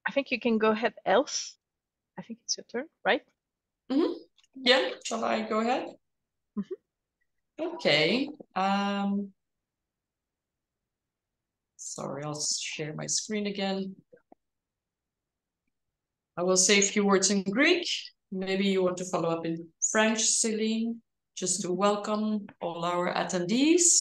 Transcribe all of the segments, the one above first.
I think you can go ahead, Els. I think it's your turn, right? Mm-hmm. Yeah, shall I go ahead? Mm-hmm. Okay. Sorry, I'll share my screen again. I will say a few words in Greek. Maybe you want to follow up in French, Celine, just to welcome all our attendees.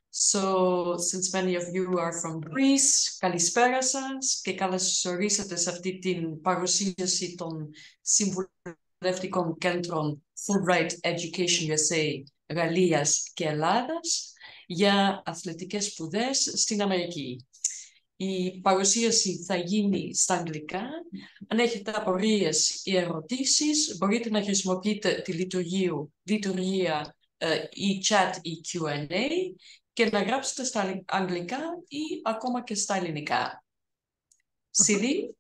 So, since many of you are from Greece, καλησπέρα σας και καλώς ορίσατε σε αυτή την παρουσίαση των συμβουλευτικών κέντρων Fulbright Education USA Γαλλίας και Ελλάδας για αθλητικές σπουδές στην Αμερική. Η παρουσίαση θα γίνει στα αγγλικά. Αν έχετε απορίες ή ερωτήσεις, μπορείτε να χρησιμοποιείτε τη λειτουργία e-chat ή Q&A και να γράψετε στα αγγλικά ή ακόμα και στα ελληνικά. Celine?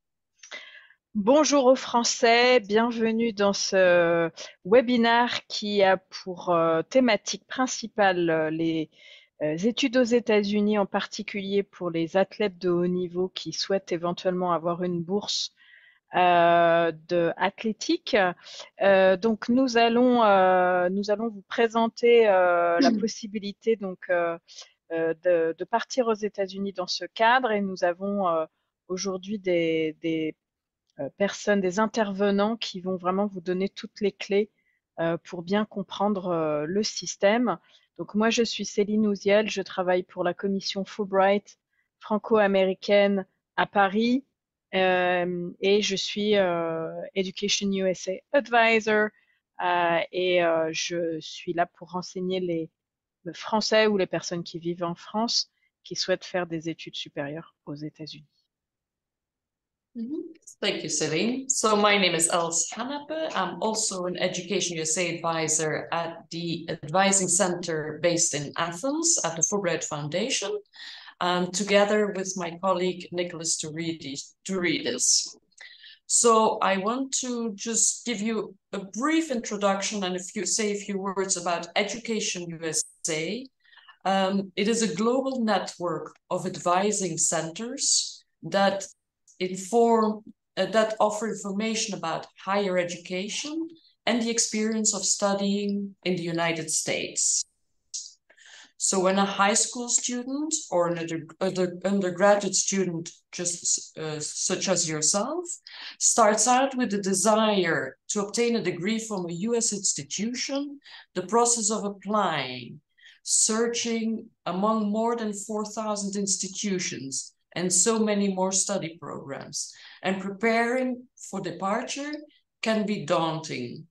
Bonjour aux Français, bienvenue dans ce webinaire qui a pour thématique principale les études aux États-Unis, en particulier pour les athlètes de haut niveau qui souhaitent éventuellement avoir une bourse athlétique. Donc nous allons vous présenter la possibilité donc de partir aux États-Unis dans ce cadre, et nous avons aujourd'hui des personnes, des intervenants qui vont vraiment vous donner toutes les clés pour bien comprendre le système. Donc moi, je suis Céline Ouziel, je travaille pour la commission Fulbright franco-américaine à Paris, et je suis EducationUSA Advisor, et je suis là pour renseigner les Français ou les personnes qui vivent en France qui souhaitent faire des études supérieures aux États-Unis. Thank you, Celine. So my name is Els Hanappe. I'm also an Education USA advisor at the Advising Center based in Athens at the Fulbright Foundation, together with my colleague Nicholas Touridis. So I want to just give you a brief introduction and say a few words about Education USA. It is a global network of advising centers that offer information about higher education and the experience of studying in the United States. So when a high school student or an undergraduate student, just such as yourself, starts out with the desire to obtain a degree from a US institution, the process of applying, searching among more than 4,000 institutions, and so many more study programs, and preparing for departure can be daunting.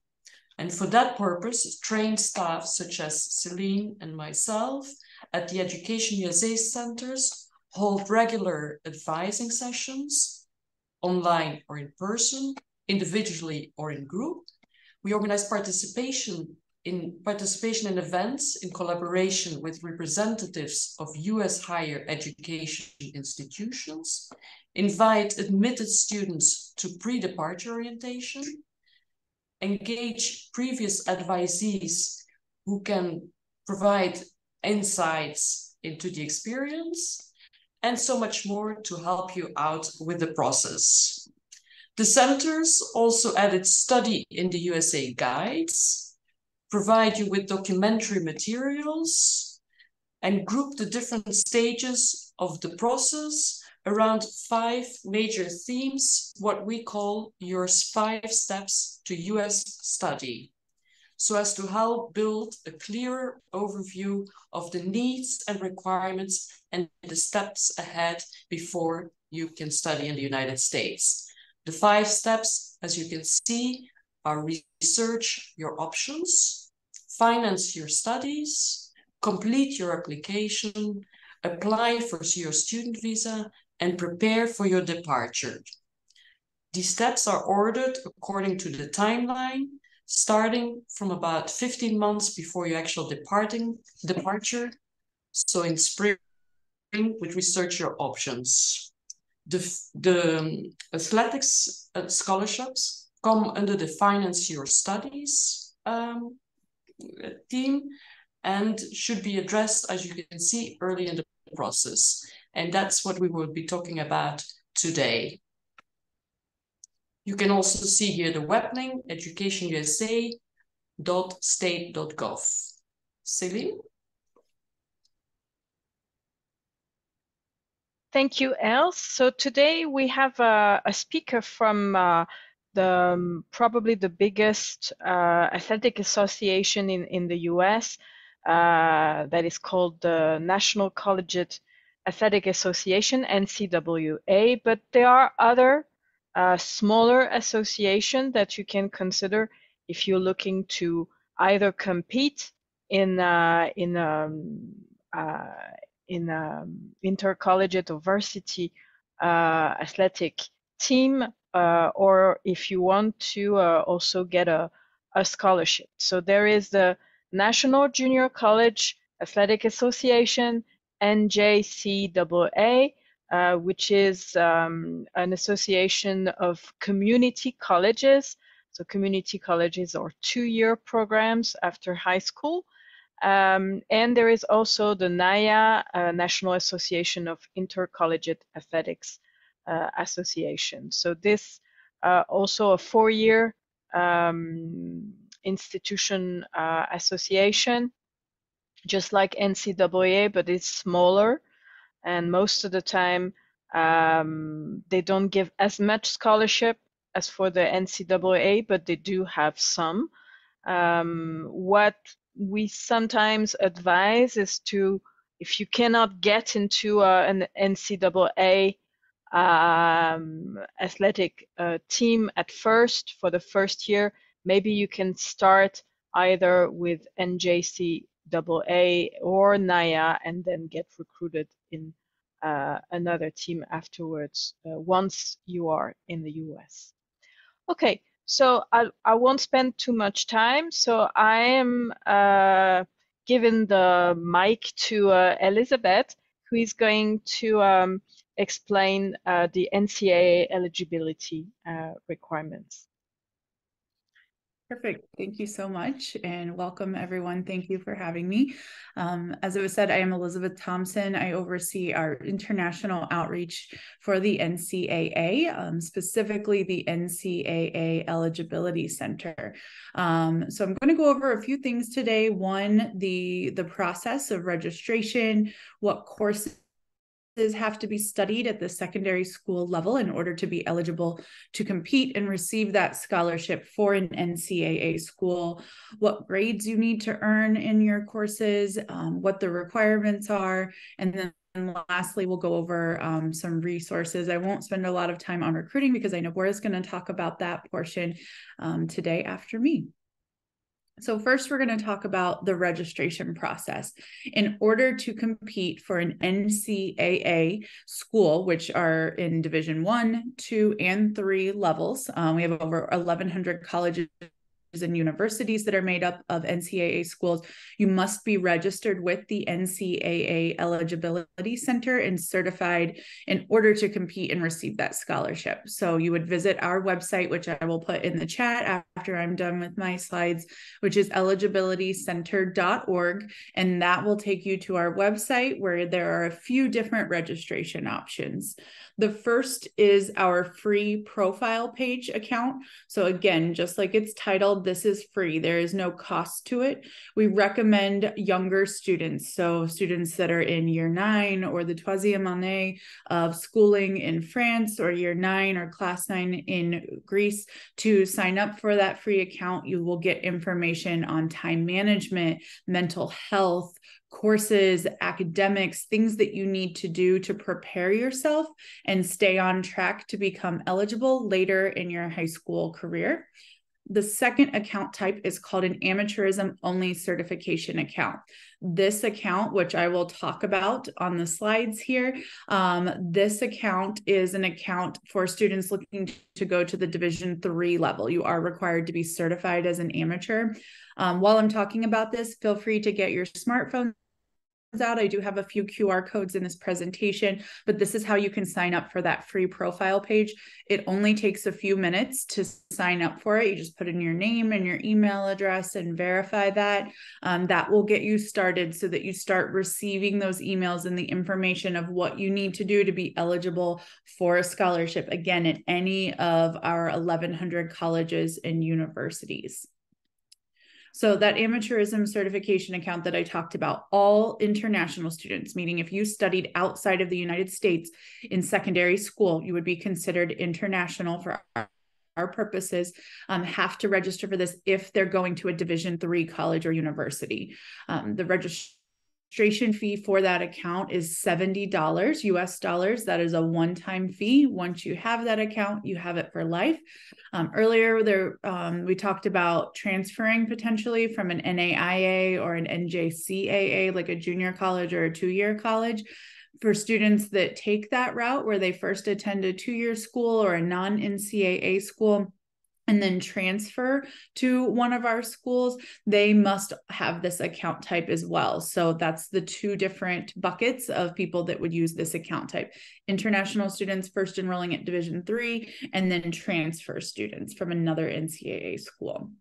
And for that purpose, trained staff such as Celine and myself at the Education USA centers hold regular advising sessions, online or in person, individually or in group. We organize participation in events in collaboration with representatives of US higher education institutions, invite admitted students to pre-departure orientation, engage previous advisees who can provide insights into the experience, and so much more to help you out with the process. The centers also added study in the USA guides, provide you with documentary materials, and group the different stages of the process around 5 major themes, what we call your 5 steps to US study, so as to help build a clearer overview of the needs and requirements and the steps ahead before you can study in the United States. The 5 steps, as you can see, are research your options, finance your studies, complete your application, apply for your student visa, and prepare for your departure. These steps are ordered according to the timeline, starting from about 15 months before your actual departure. So in spring, with research your options. The athletics scholarships come under the finance your studies theme and should be addressed, as you can see, early in the process. And that's what we will be talking about today. You can also see here the web link, educationusa.state.gov. Celine? Thank you, Els. So today we have a speaker from probably the biggest athletic association in the US that is called the National Collegiate Athletic Association, NCAA, but there are other smaller associations that you can consider if you're looking to either compete in intercollegiate or varsity athletic team, or if you want to also get a scholarship. So there is the National Junior College Athletic Association, NJCAA, which is an association of community colleges. So community colleges are 2-year programs after high school. And there is also the NAIA, National Association of Intercollegiate Athletics Association. So this also a 4-year institution association, just like NCAA, but it's smaller. And most of the time, they don't give as much scholarship as for the NCAA, but they do have some. What we sometimes advise is to, if you cannot get into an NCAA athletic team at first for the first year, maybe you can start either with NJCAA or NAIA and then get recruited in another team afterwards once you are in the US. Okay, so I won't spend too much time. So I am giving the mic to Elizabeth, who is going to explain the NCAA eligibility requirements. Perfect. Thank you so much and welcome everyone. Thank you for having me. As it was said, I am Elizabeth Thompson. I oversee our international outreach for the NCAA, specifically the NCAA Eligibility Center. So I'm going to go over a few things today. One, the process of registration, what courses have to be studied at the secondary school level in order to be eligible to compete and receive that scholarship for an NCAA school, what grades you need to earn in your courses, what the requirements are, and then lastly, we'll go over some resources. I won't spend a lot of time on recruiting because I know Bora is going to talk about that portion today after me. So first, we're going to talk about the registration process. In order to compete for an NCAA school, which are in Division 1, 2, and 3 levels, we have over 1,100 colleges and universities that are made up of NCAA schools. You must be registered with the NCAA Eligibility Center and certified in order to compete and receive that scholarship. So you would visit our website, which I will put in the chat after I'm done with my slides, which is eligibilitycenter.org. And that will take you to our website where there are a few different registration options. The first is our free profile page account. So again, just like it's titled, this is free. There is no cost to it. We recommend younger students, so students that are in year 9 or the troisième année of schooling in France, or year 9 or class 9 in Greece, to sign up for that free account. You will get information on time management, mental health, courses, academics, things that you need to do to prepare yourself and stay on track to become eligible later in your high school career. The second account type is called an amateurism only certification account. This account, which I will talk about on the slides here, this account is an account for students looking to go to the Division 3 level. You are required to be certified as an amateur. While I'm talking about this, feel free to get your smartphone out. I do have a few QR codes in this presentation, but this is how you can sign up for that free profile page. It only takes a few minutes to sign up for it. You just put in your name and your email address and verify that. That will get you started so that you start receiving those emails and the information of what you need to do to be eligible for a scholarship, again, at any of our 1,100 colleges and universities. So that amateurism certification account that I talked about, all international students, meaning if you studied outside of the United States in secondary school, you would be considered international for our purposes, have to register for this if they're going to a Division III college or university. The registration fee for that account is $70 US dollars. That is a one-time fee. Once you have that account, you have it for life. Earlier, we talked about transferring potentially from an NAIA or an NJCAA, like a junior college or a two-year college. For students that take that route where they first attend a two-year school or a non-NCAA school and then transfer to one of our schools, they must have this account type as well. So that's the two different buckets of people that would use this account type. International students first enrolling at Division III, and then transfer students from another NCAA school.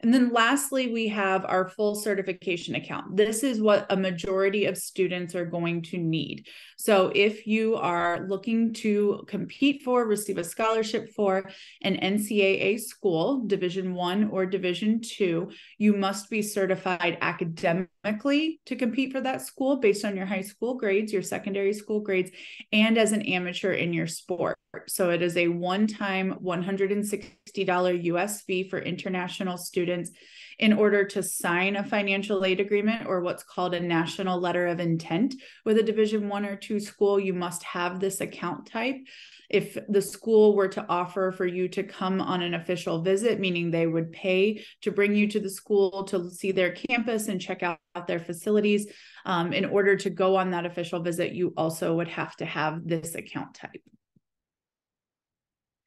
And then lastly, we have our full certification account. This is what a majority of students are going to need. So if you are looking to compete for, receive a scholarship for an NCAA school, Division I or Division II, you must be certified academically to compete for that school based on your high school grades, your secondary school grades, and as an amateur in your sport. So it is a one-time $160 US fee for international students in order to sign a financial aid agreement, or what's called a national letter of intent with a Division I or II school. You must have this account type. If the school were to offer for you to come on an official visit, meaning they would pay to bring you to the school to see their campus and check out their facilities, in order to go on that official visit, you also would have to have this account type.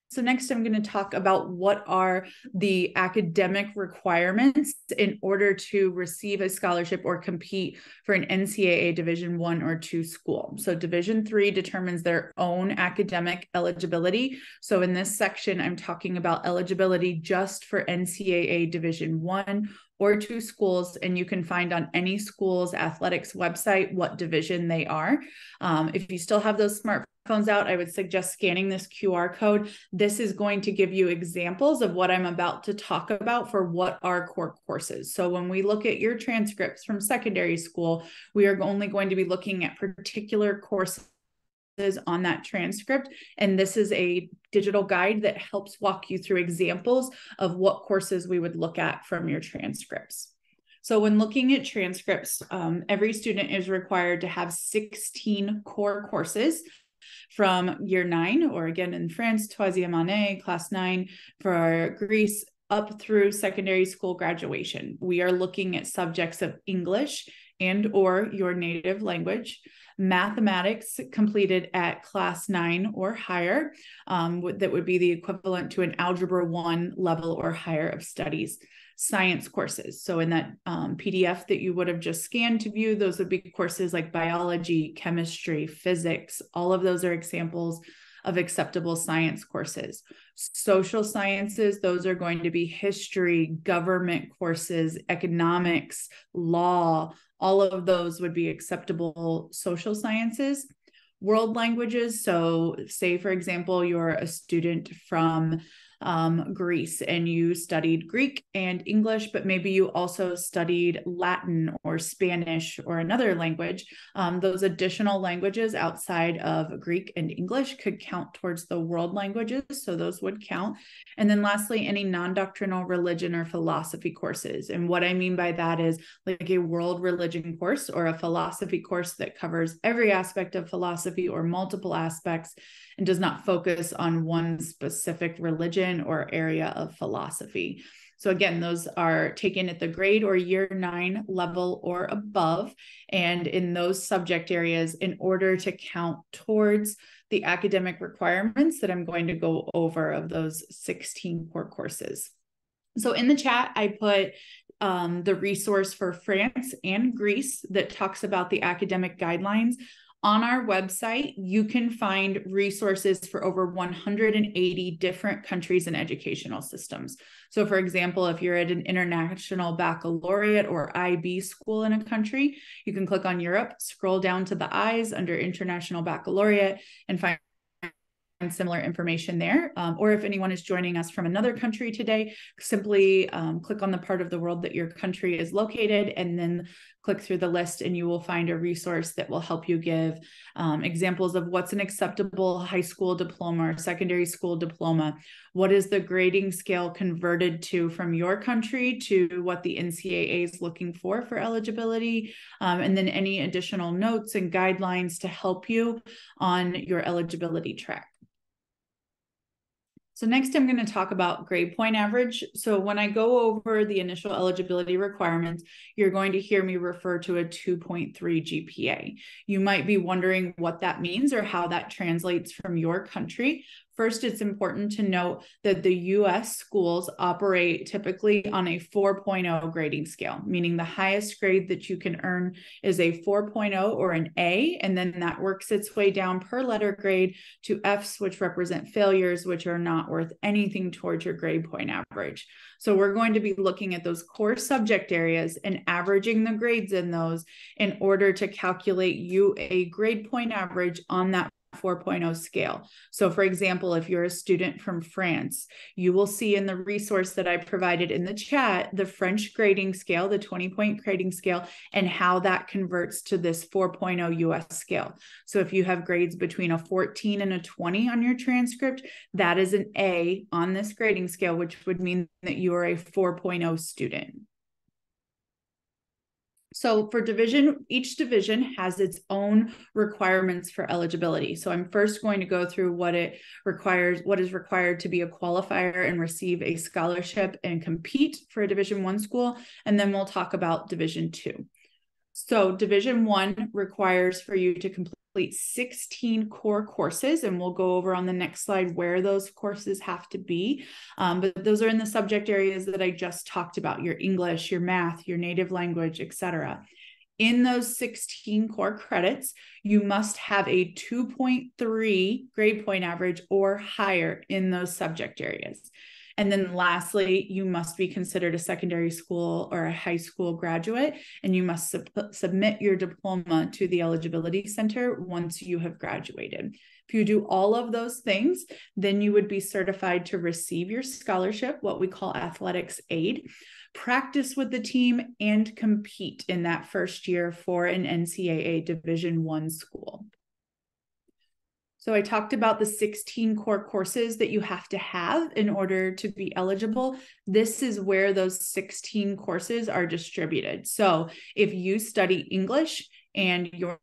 So next, I'm going to talk about what are the academic requirements in order to receive a scholarship or compete for an NCAA Division I or II school. So Division III determines their own academic eligibility. So in this section, I'm talking about eligibility just for NCAA Division I or II schools, and you can find on any school's athletics website what division they are. If you still have those smartphones out, I would suggest scanning this QR code. This is going to give you examples of what I'm about to talk about for what are core courses. So when we look at your transcripts from secondary school, we are only going to be looking at particular courses on that transcript. And this is a digital guide that helps walk you through examples of what courses we would look at from your transcripts. So when looking at transcripts, every student is required to have 16 core courses from year 9, or again in France, troisième année, class 9 for Greece, up through secondary school graduation. We are looking at subjects of English and or your native language, mathematics completed at class 9 or higher, that would be the equivalent to an Algebra 1 level or higher of studies. Science courses. So in that PDF that you would have just scanned to view, those would be courses like biology, chemistry, physics. All of those are examples of acceptable science courses. Social sciences, those are going to be history, government courses, economics, law. All of those would be acceptable social sciences. World languages, so say, for example, you're a student from Greece and you studied Greek and English, but maybe you also studied Latin or Spanish or another language. Those additional languages outside of Greek and English could count towards the world languages, so those would count. And then lastly, any non-doctrinal religion or philosophy courses. And what I mean by that is like a world religion course or a philosophy course that covers every aspect of philosophy or multiple aspects and does not focus on one specific religion or area of philosophy. So again, those are taken at the grade or year 9 level or above, and in those subject areas in order to count towards the academic requirements that I'm going to go over of those 16 core courses. So in the chat, I put the resource for France and Greece that talks about the academic guidelines. On our website, you can find resources for over 180 different countries and educational systems. So for example, if you're at an international baccalaureate or IB school in a country, you can click on Europe, scroll down to the I's under International Baccalaureate and find similar information there. Or if anyone is joining us from another country today, simply click on the part of the world that your country is located and then click through the list and you will find a resource that will help you give examples of what's an acceptable high school diploma or secondary school diploma. What is the grading scale converted to from your country to what the NCAA is looking for eligibility, and then any additional notes and guidelines to help you on your eligibility track. So next I'm going to talk about grade point average. So when I go over the initial eligibility requirements, you're going to hear me refer to a 2.3 GPA. You might be wondering what that means or how that translates from your country. First, it's important to note that the US schools operate typically on a 4.0 grading scale, meaning the highest grade that you can earn is a 4.0 or an A, and then that works its way down per letter grade to Fs, which represent failures, which are not worth anything towards your grade point average. So we're going to be looking at those core subject areas and averaging the grades in those in order to calculate you a grade point average on that 4.0 scale. So for example, if you're a student from France, you will see in the resource that I provided in the chat, the French grading scale, the 20-point grading scale, and how that converts to this 4.0 US scale. So if you have grades between a 14 and a 20 on your transcript, that is an A on this grading scale, which would mean that you are a 4.0 student. So for division, each division has its own requirements for eligibility. So I'm first going to go through what is required to be a qualifier and receive a scholarship and compete for a Division I school. And then we'll talk about Division II. So Division I requires for you to complete 16 core courses, and we'll go over on the next slide where those courses have to be. But those are in the subject areas that I just talked about: your English, your math, your native language, etc. In those 16 core credits, you must have a 2.3 grade point average or higher in those subject areas. And then lastly, you must be considered a secondary school or a high school graduate, and you must submit your diploma to the Eligibility Center once you have graduated. If you do all of those things, then you would be certified to receive your scholarship, what we call athletics aid, practice with the team, and compete in that first year for an NCAA Division I school. So I talked about the 16 core courses that you have to have in order to be eligible. This is where those 16 courses are distributed. So if you study English and your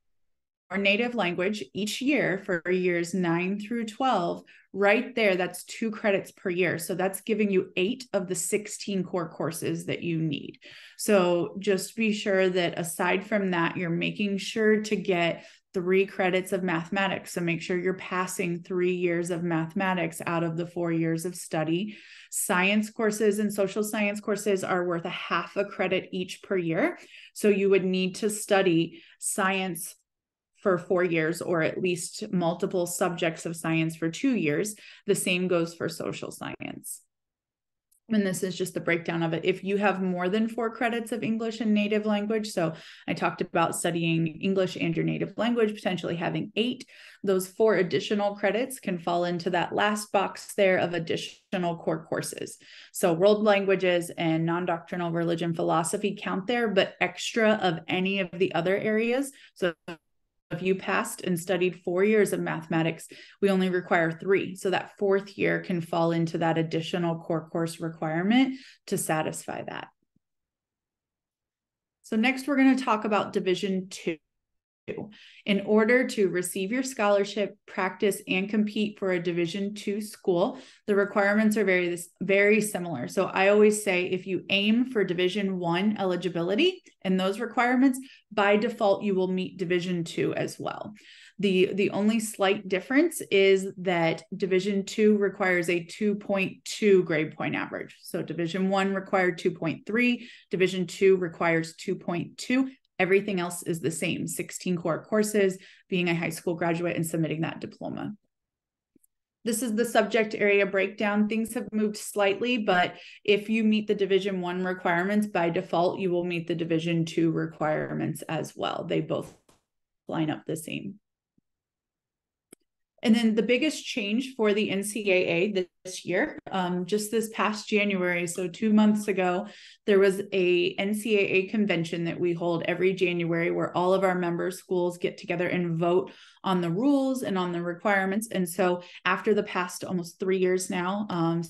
native language each year for years 9 through 12, right there, that's 2 credits per year. So that's giving you 8 of the 16 core courses that you need. So just be sure that aside from that, you're making sure to get 3 credits of mathematics. So make sure you're passing 3 years of mathematics out of the 4 years of study. Science courses and social science courses are worth ½ a credit each per year. So you would need to study science for 4 years, or at least multiple subjects of science for 2 years. The same goes for social science. And this is just the breakdown of it. If you have more than 4 credits of English and native language, so I talked about studying English and your native language, potentially having 8, those 4 additional credits can fall into that last box there of additional core courses. So world languages and non-doctrinal religion philosophy count there, but extra of any of the other areas. So if you passed and studied 4 years of mathematics, we only require 3. So that 4th year can fall into that additional core course requirement to satisfy that. So next, we're going to talk about Division II. In order to receive your scholarship, practice, and compete for a Division II school, the requirements are very similar. So I always say if you aim for Division I eligibility and those requirements, by default, you will meet Division II as well. The only slight difference is that Division II requires a 2.2 grade point average. So Division I required 2.3, Division II requires 2.2. Everything else is the same, 16 core courses, being a high school graduate and submitting that diploma. This is the subject area breakdown. Things have moved slightly, but if you meet the Division I requirements, by default, you will meet the Division II requirements as well. They both line up the same. And then the biggest change for the NCAA this year, just this past January, so 2 months ago, there was a NCAA convention that we hold every January where all of our member schools get together and vote on the rules and on the requirements. And so after the past almost 3 years now,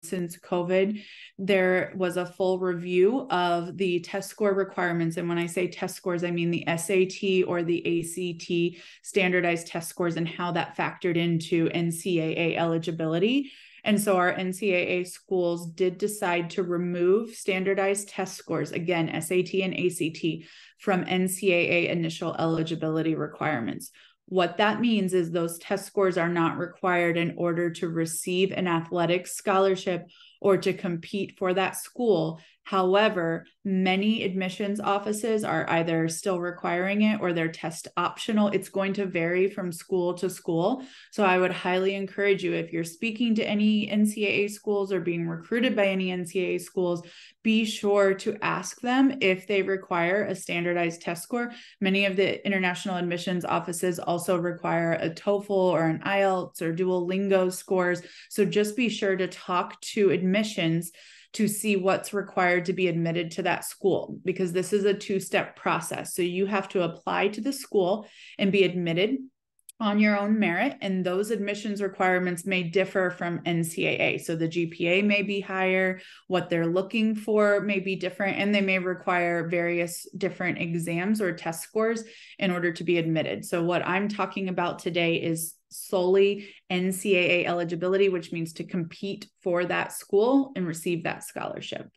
since COVID, there was a full review of the test score requirements. And when I say test scores, I mean the SAT or the ACT standardized test scores and how that factored into NCAA eligibility. And so our NCAA schools did decide to remove standardized test scores, again, SAT and ACT, from NCAA initial eligibility requirements. What that means is those test scores are not required in order to receive an athletics scholarship or to compete for that school. However, many admissions offices are either still requiring it or they're test optional. It's going to vary from school to school. So I would highly encourage you, if you're speaking to any NCAA schools or being recruited by any NCAA schools, be sure to ask them if they require a standardized test score. Many of the international admissions offices also require a TOEFL or an IELTS or Duolingo scores. So just be sure to talk to admissions to see what's required to be admitted to that school, because this is a two-step process. So you have to apply to the school and be admitted on your own merit, and those admissions requirements may differ from NCAA. So the GPA may be higher, what they're looking for may be different, and they may require various different exams or test scores in order to be admitted. So what I'm talking about today is solely NCAA eligibility, which means to compete for that school and receive that scholarship.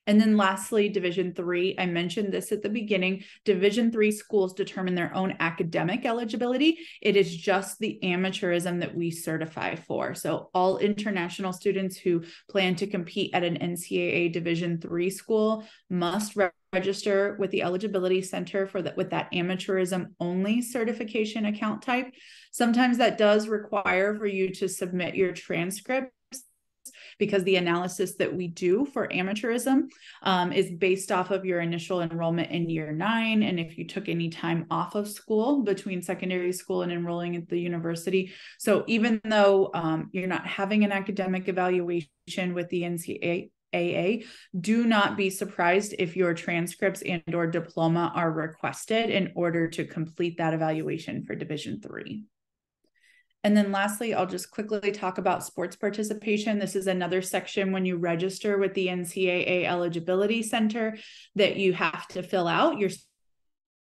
And then lastly, Division III, I mentioned this at the beginning, Division III schools determine their own academic eligibility. It is just the amateurism that we certify for. So all international students who plan to compete at an NCAA Division III school must register with the Eligibility Center for that with that amateurism only certification account type. Sometimes that does require for you to submit your transcript, because the analysis that we do for amateurism is based off of your initial enrollment in year 9. And if you took any time off of school between secondary school and enrolling at the university. So even though you're not having an academic evaluation with the NCAA, do not be surprised if your transcripts and or diploma are requested in order to complete that evaluation for Division III. And then lastly, I'll just quickly talk about sports participation. This is another section when you register with the NCAA Eligibility Center that you have to fill out your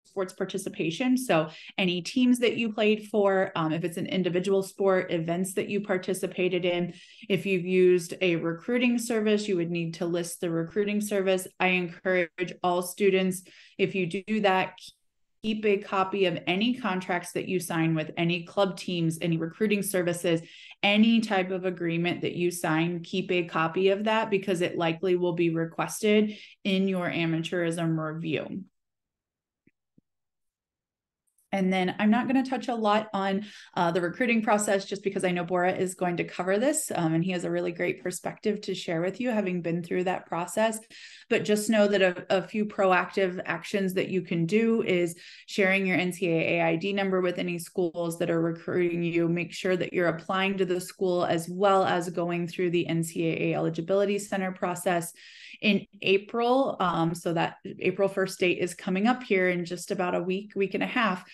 sports participation. So any teams that you played for, if it's an individual sport, events that you participated in. If you've used a recruiting service, you would need to list the recruiting service. I encourage all students, if you do that, keep a copy of any contracts that you sign with any club teams, any recruiting services, any type of agreement that you sign, keep a copy of that because it likely will be requested in your amateurism review. And then I'm not going to touch a lot on the recruiting process just because I know Bora is going to cover this and he has a really great perspective to share with you, having been through that process. But just know that a few proactive actions that you can do is sharing your NCAA ID number with any schools that are recruiting you. Make sure that you're applying to the school as well as going through the NCAA Eligibility Center process in April. So that April 1st date is coming up here in just about a week and a half.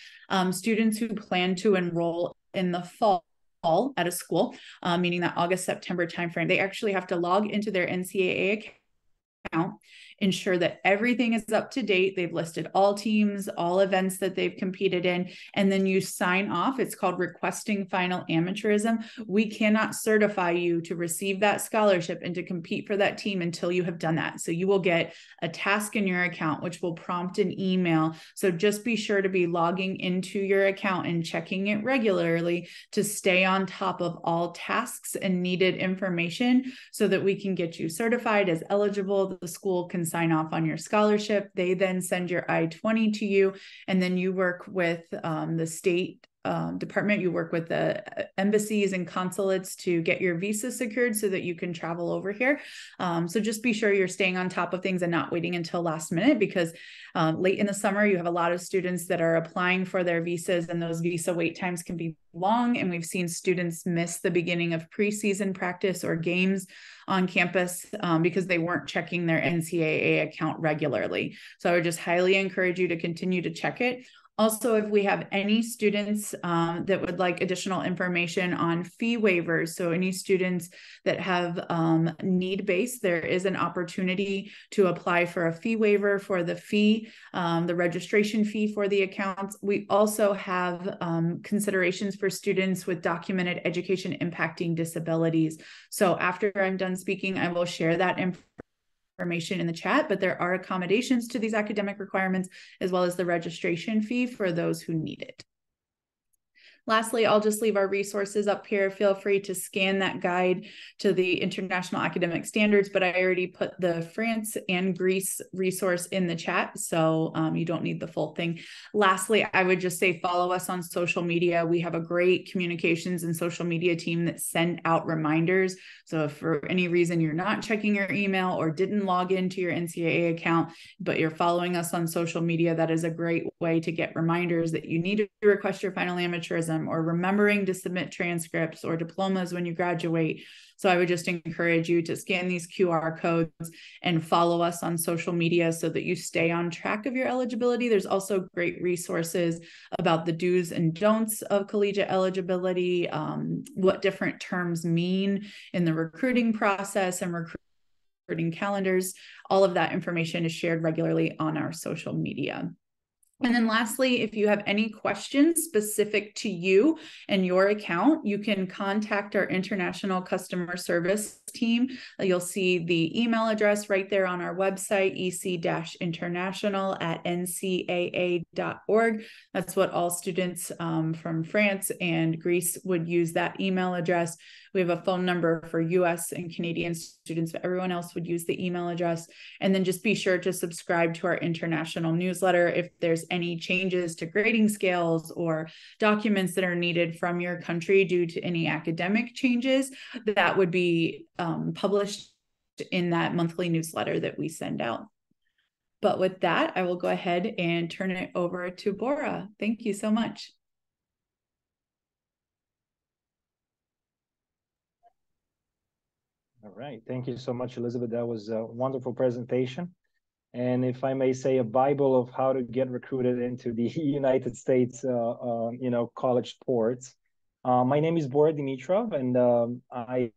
Students who plan to enroll in the fall at a school, meaning that August, September timeframe, they actually have to log into their NCAA account ensure that everything is up to date. They've listed all teams, all events that they've competed in, and then you sign off. It's called requesting final amateurism. We cannot certify you to receive that scholarship and to compete for that team until you have done that. So you will get a task in your account, which will prompt an email. So just be sure to be logging into your account and checking it regularly to stay on top of all tasks and needed information so that we can get you certified as eligible. The school can sign off on your scholarship. They then send your I-20 to you, and then you work with the state department, you work with the embassies and consulates to get your visa secured so that you can travel over here. So just be sure you're staying on top of things and not waiting until last minute, because late in the summer, you have a lot of students that are applying for their visas, and those visa wait times can be long. And we've seen students miss the beginning of preseason practice or games on campus because they weren't checking their NCAA account regularly. So I would just highly encourage you to continue to check it. Also, if we have any students that would like additional information on fee waivers, so any students that have need-based, there is an opportunity to apply for a fee waiver for the fee, the registration fee for the accounts. We also have considerations for students with documented education impacting disabilities. So after I'm done speaking, I will share that information in the chat, but there are accommodations to these academic requirements, as well as the registration fee for those who need it. Lastly, I'll just leave our resources up here. Feel free to scan that guide to the International Academic Standards, but I already put the France and Greece resource in the chat, so you don't need the full thing. Lastly, I would just say follow us on social media. We have a great communications and social media team that send out reminders. So if for any reason you're not checking your email or didn't log into your NCAA account, but you're following us on social media, that is a great way to get reminders that you need to request your final amateurism, or remembering to submit transcripts or diplomas when you graduate. So I would just encourage you to scan these QR codes and follow us on social media so that you stay on track of your eligibility. There's also great resources about the do's and don'ts of collegiate eligibility, what different terms mean in the recruiting process and recruiting calendars. All of that information is shared regularly on our social media. And then lastly, if you have any questions specific to you and your account, you can contact our international customer service team. You'll see the email address right there on our website, ec-international@ncaa.org. That's what all students from France and Greece would use, that email address. We have a phone number for US and Canadian students, but everyone else would use the email address. And then just be sure to subscribe to our international newsletter. If there's any changes to grading scales or documents that are needed from your country due to any academic changes, that would be published in that monthly newsletter that we send out. But with that, I will go ahead and turn it over to Bora. Thank you so much. All right. Thank you so much, Elizabeth. That was a wonderful presentation. And if I may say, a Bible of how to get recruited into the United States, college sports. My name is Bora Dimitrov, and I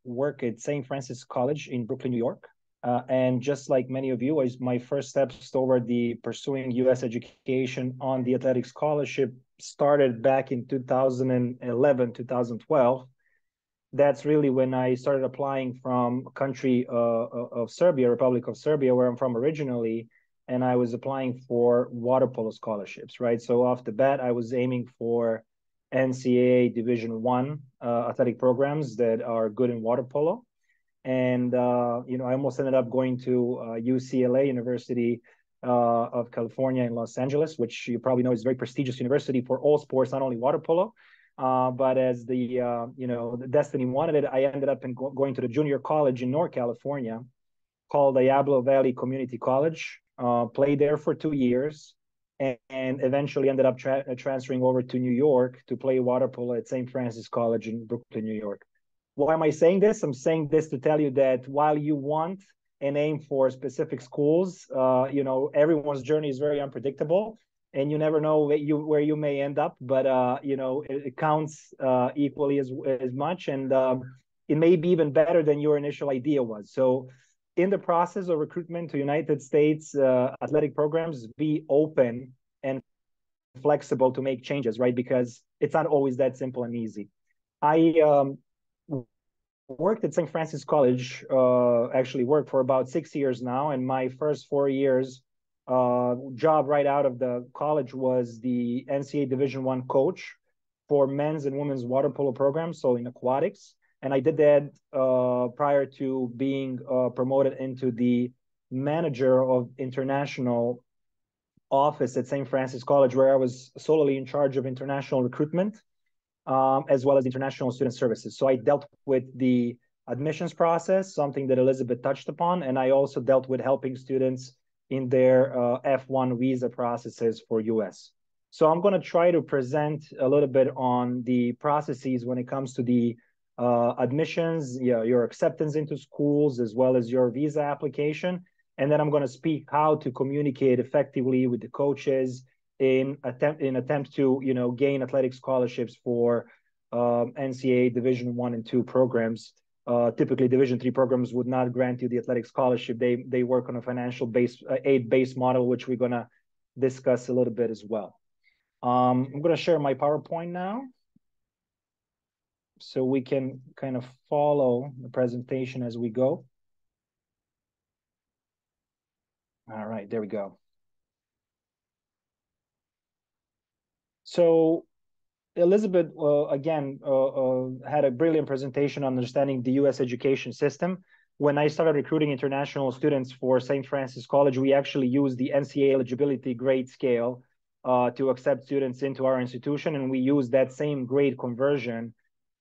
work at St. Francis College in Brooklyn, New York. And just like many of you, my first steps toward the pursuing U.S. education on the athletic scholarship started back in 2011, 2012. That's really when I started applying from a country of Serbia, Republic of Serbia, where I'm from originally, and I was applying for water polo scholarships, right? So off the bat, I was aiming for NCAA Division I athletic programs that are good in water polo. And, I almost ended up going to UCLA, University of California in Los Angeles, which you probably know is a very prestigious university for all sports, not only water polo. But as the destiny wanted it, I ended up going to the junior college in North California called Diablo Valley Community College, played there for 2 years, and eventually ended up transferring over to New York to play water polo at St. Francis College in Brooklyn, New York. Why am I saying this? I'm saying this to tell you that while you want and aim for specific schools, everyone's journey is very unpredictable. And you never know where you may end up, but it counts equally as much, and it may be even better than your initial idea was. So in the process of recruitment to United States athletic programs, be open and flexible to make changes, right? Because it's not always that simple and easy. I worked at St. Francis College, actually worked for about 6 years now. And my first 4 years job right out of the college was the NCAA Division I coach for men's and women's water polo programs, so in aquatics. And I did that prior to being promoted into the manager of international office at St. Francis College, where I was solely in charge of international recruitment, as well as international student services. So I dealt with the admissions process, something that Elizabeth touched upon, and I also dealt with helping students in their F1 visa processes for US. So I'm going to try to present a little bit on the processes when it comes to the admissions, your acceptance into schools, as well as your visa application. And then I'm going to speak how to communicate effectively with the coaches in attempt to gain athletic scholarships for NCAA Division I and II programs. Typically, Division III programs would not grant you the athletic scholarship. They work on a financial aid-based model, which we're going to discuss a little bit as well. I'm going to share my PowerPoint now, so we can kind of follow the presentation as we go. All right, there we go. So Elizabeth, again, had a brilliant presentation on understanding the US education system. When I started recruiting international students for St. Francis College, we actually used the NCAA eligibility grade scale to accept students into our institution, and we used that same grade conversion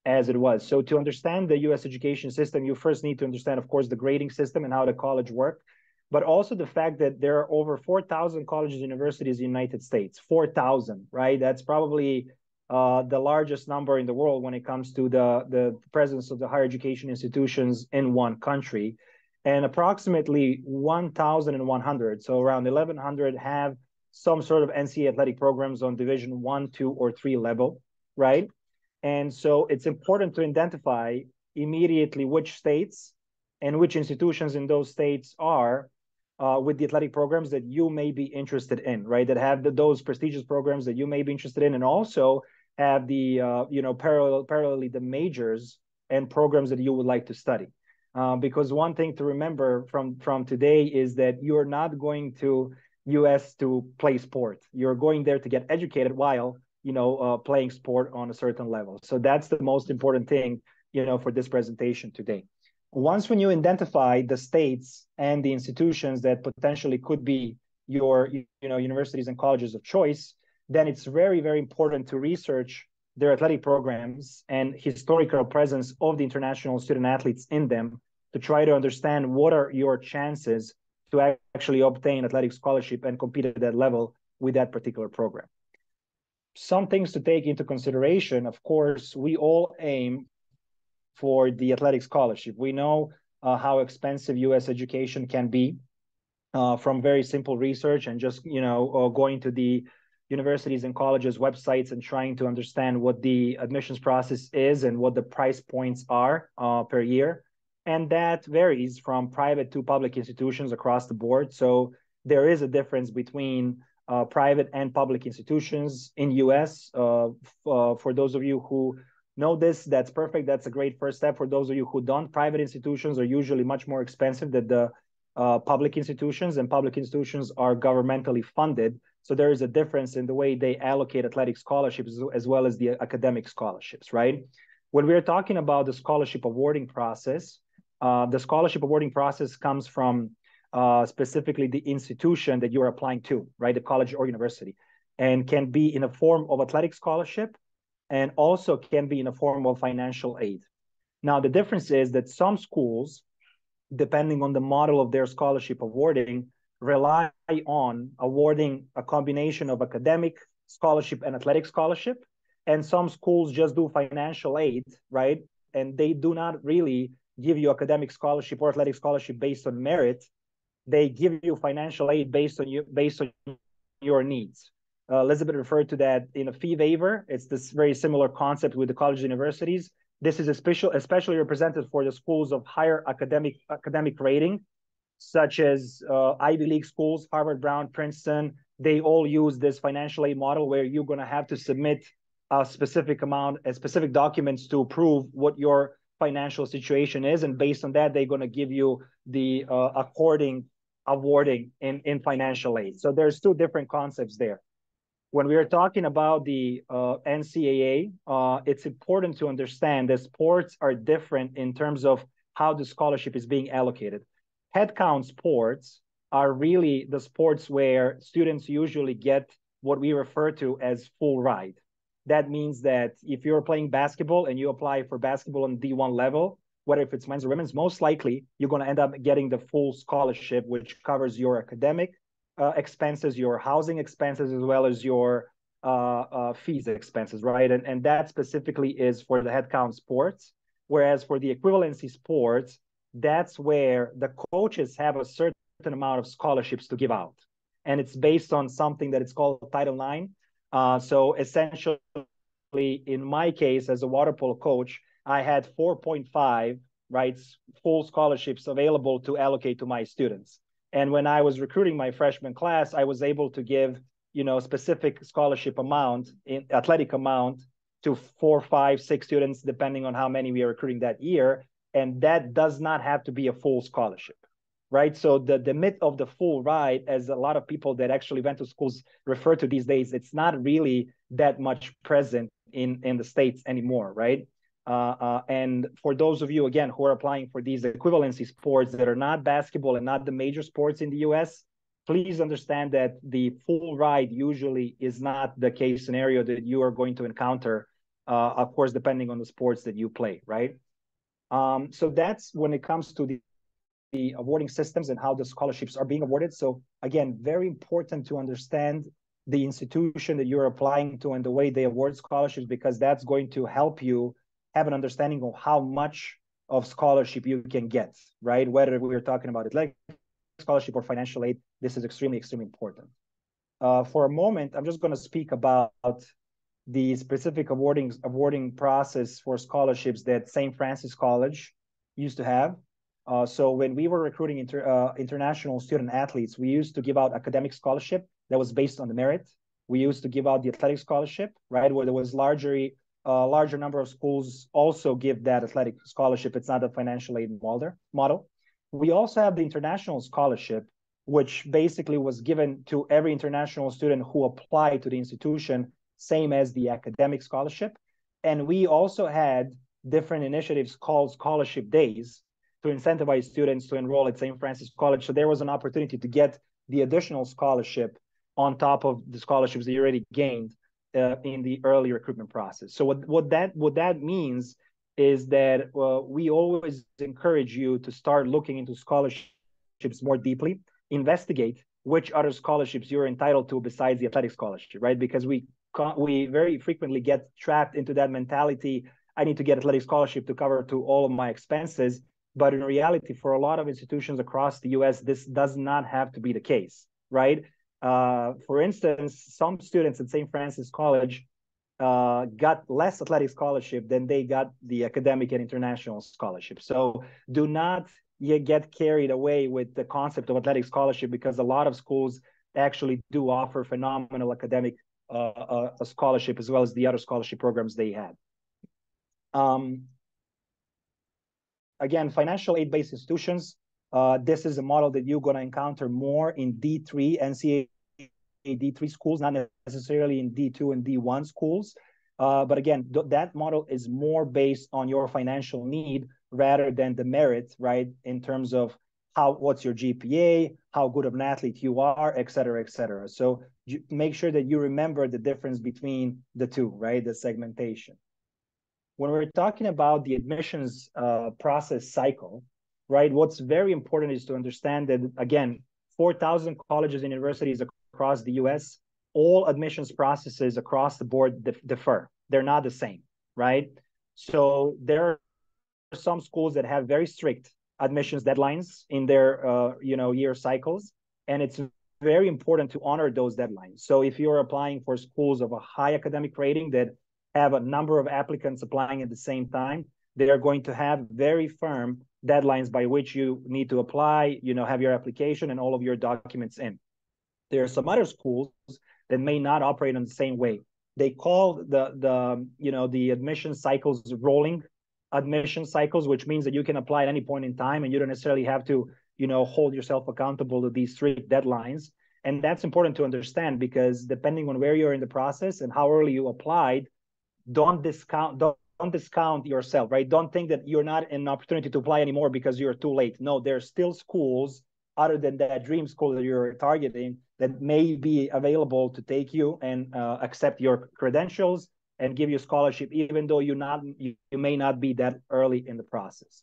as it was. So to understand the US education system, you first need to understand, of course, the grading system and how the college worked, but also the fact that there are over 4,000 colleges and universities in the United States. 4,000, right? That's probably the largest number in the world when it comes to the presence of the higher education institutions in one country. And approximately 1,100, so around 1,100, have some sort of NCAA athletic programs on Division I, II, or III level, right? And so it's important to identify immediately which states and which institutions in those states are with the athletic programs that you may be interested in, right? That have those prestigious programs that you may be interested in, and also have the parallelly the majors and programs that you would like to study. Because one thing to remember from today is that you're not going to US to play sport. You're going there to get educated while playing sport on a certain level. So that's the most important thing for this presentation today. When you identify the states and the institutions that potentially could be your universities and colleges of choice, then it's very, very important to research their athletic programs and historical presence of the international student athletes in them to try to understand what are your chances to actually obtain athletic scholarship and compete at that level with that particular program. Some things to take into consideration. Of course, we all aim for the athletic scholarship. We know how expensive US education can be from very simple research and just going to the universities and colleges websites and trying to understand what the admissions process is and what the price points are per year. And that varies from private to public institutions across the board. So there is a difference between private and public institutions in US. For those of you who know this, that's perfect. That's a great first step. For those of you who don't, private institutions are usually much more expensive than the public institutions, and public institutions are governmentally funded. So there is a difference in the way they allocate athletic scholarships as well as the academic scholarships, right? When we're talking about the scholarship awarding process, the scholarship awarding process comes from specifically the institution that you're applying to, right? The college or university, and can be in a form of athletic scholarship and also can be in a form of financial aid. Now, the difference is that some schools, depending on the model of their scholarship awarding, rely on awarding a combination of academic scholarship and athletic scholarship. And some schools just do financial aid, right? And they do not really give you academic scholarship or athletic scholarship based on merit. They give you financial aid based on your needs. Elizabeth referred to that in a fee waiver. It's this very similar concept with the colleges and universities. This is especially represented for the schools of higher academic rating, such as Ivy League schools, Harvard, Brown, Princeton, they all use this financial aid model where you're going to have to submit a specific documents to prove what your financial situation is. And based on that, they're going to give you the awarding in financial aid. So there's two different concepts there. When we are talking about the NCAA, it's important to understand that sports are different in terms of how the scholarship is being allocated. Headcount sports are really the sports where students usually get what we refer to as full ride. That means that if you're playing basketball and you apply for basketball on D1 level, whether if it's men's or women's, most likely you're going to end up getting the full scholarship, which covers your academic expenses, your housing expenses, as well as your fees expenses, right? And that specifically is for the headcount sports. Whereas for the equivalency sports, that's where the coaches have a certain amount of scholarships to give out. And it's based on something that is called Title IX. So essentially, in my case, as a water polo coach, I had 4.5, right, full scholarships available to allocate to my students. And when I was recruiting my freshman class, I was able to give, specific scholarship amount, athletic amount, to 4, 5, 6 students, depending on how many we are recruiting that year. And that does not have to be a full scholarship, right? So the myth of the full ride, as a lot of people that actually went to schools refer to these days, it's not really that much present in the States anymore, right? And for those of you, again, who are applying for these equivalency sports that are not basketball and not the major sports in the US, please understand that the full ride usually is not the case scenario that you are going to encounter, of course, depending on the sports that you play, right? So that's when it comes to the awarding systems and how the scholarships are being awarded. So again, very important to understand the institution that you're applying to and the way they award scholarships, because that's going to help you have an understanding of how much of scholarship you can get, right? Whether we're talking about athletic scholarship or financial aid, this is extremely, extremely important. For a moment, I'm just going to speak about the specific awarding process for scholarships that St. Francis College used to have. So when we were recruiting international student athletes, we used to give out academic scholarship that was based on the merit. We used to give out the athletic scholarship, right, where there was larger number of schools also give that athletic scholarship. It's not a financial aid model. We also have the international scholarship, which basically was given to every international student who applied to the institution, same as the academic scholarship. And we also had different initiatives called scholarship days to incentivize students to enroll at St. Francis College. So there was an opportunity to get the additional scholarship on top of the scholarships that you already gained in the early recruitment process. So what that means is that we always encourage you to start looking into scholarships more deeply, investigate which other scholarships you're entitled to besides the athletic scholarship, right? Because we very frequently get trapped into that mentality. I need to get athletic scholarship to cover to all of my expenses. But in reality, for a lot of institutions across the US, this does not have to be the case, right? For instance, some students at St. Francis College got less athletic scholarship than they got the academic and international scholarship. So do not get carried away with the concept of athletic scholarship, because a lot of schools actually do offer phenomenal academic scholarship as well as the other scholarship programs they had. Again, financial aid-based institutions, this is a model that you're going to encounter more in D3, NCAA D3 schools, not necessarily in D2 and D1 schools. But again, that model is more based on your financial need rather than the merit, right? In terms of what's your GPA, how good of an athlete you are, et cetera, et cetera. So make sure that you remember the difference between the two, right? The segmentation. When we're talking about the admissions process cycle, right? What's very important is to understand that, again, 4,000 colleges and universities across the US, all admissions processes across the board differ. They're not the same, right? So there are some schools that have very strict admissions deadlines in their year cycles, and it's very important to honor those deadlines. So if you're applying for schools of a high academic rating that have a number of applicants applying at the same time, they are going to have very firm deadlines by which you need to apply, have your application and all of your documents in. There are some other schools that may not operate in the same way. They call the admission cycles rolling admission cycles, which means that you can apply at any point in time and you don't necessarily have to, hold yourself accountable to these strict deadlines. And that's important to understand, because depending on where you're in the process and how early you applied, don't discount yourself, right? Don't think that you're not an opportunity to apply anymore because you're too late. No, there's still schools other than that dream school that you're targeting that may be available to take you and accept your credentials and give you scholarship, even though you may not be that early in the process.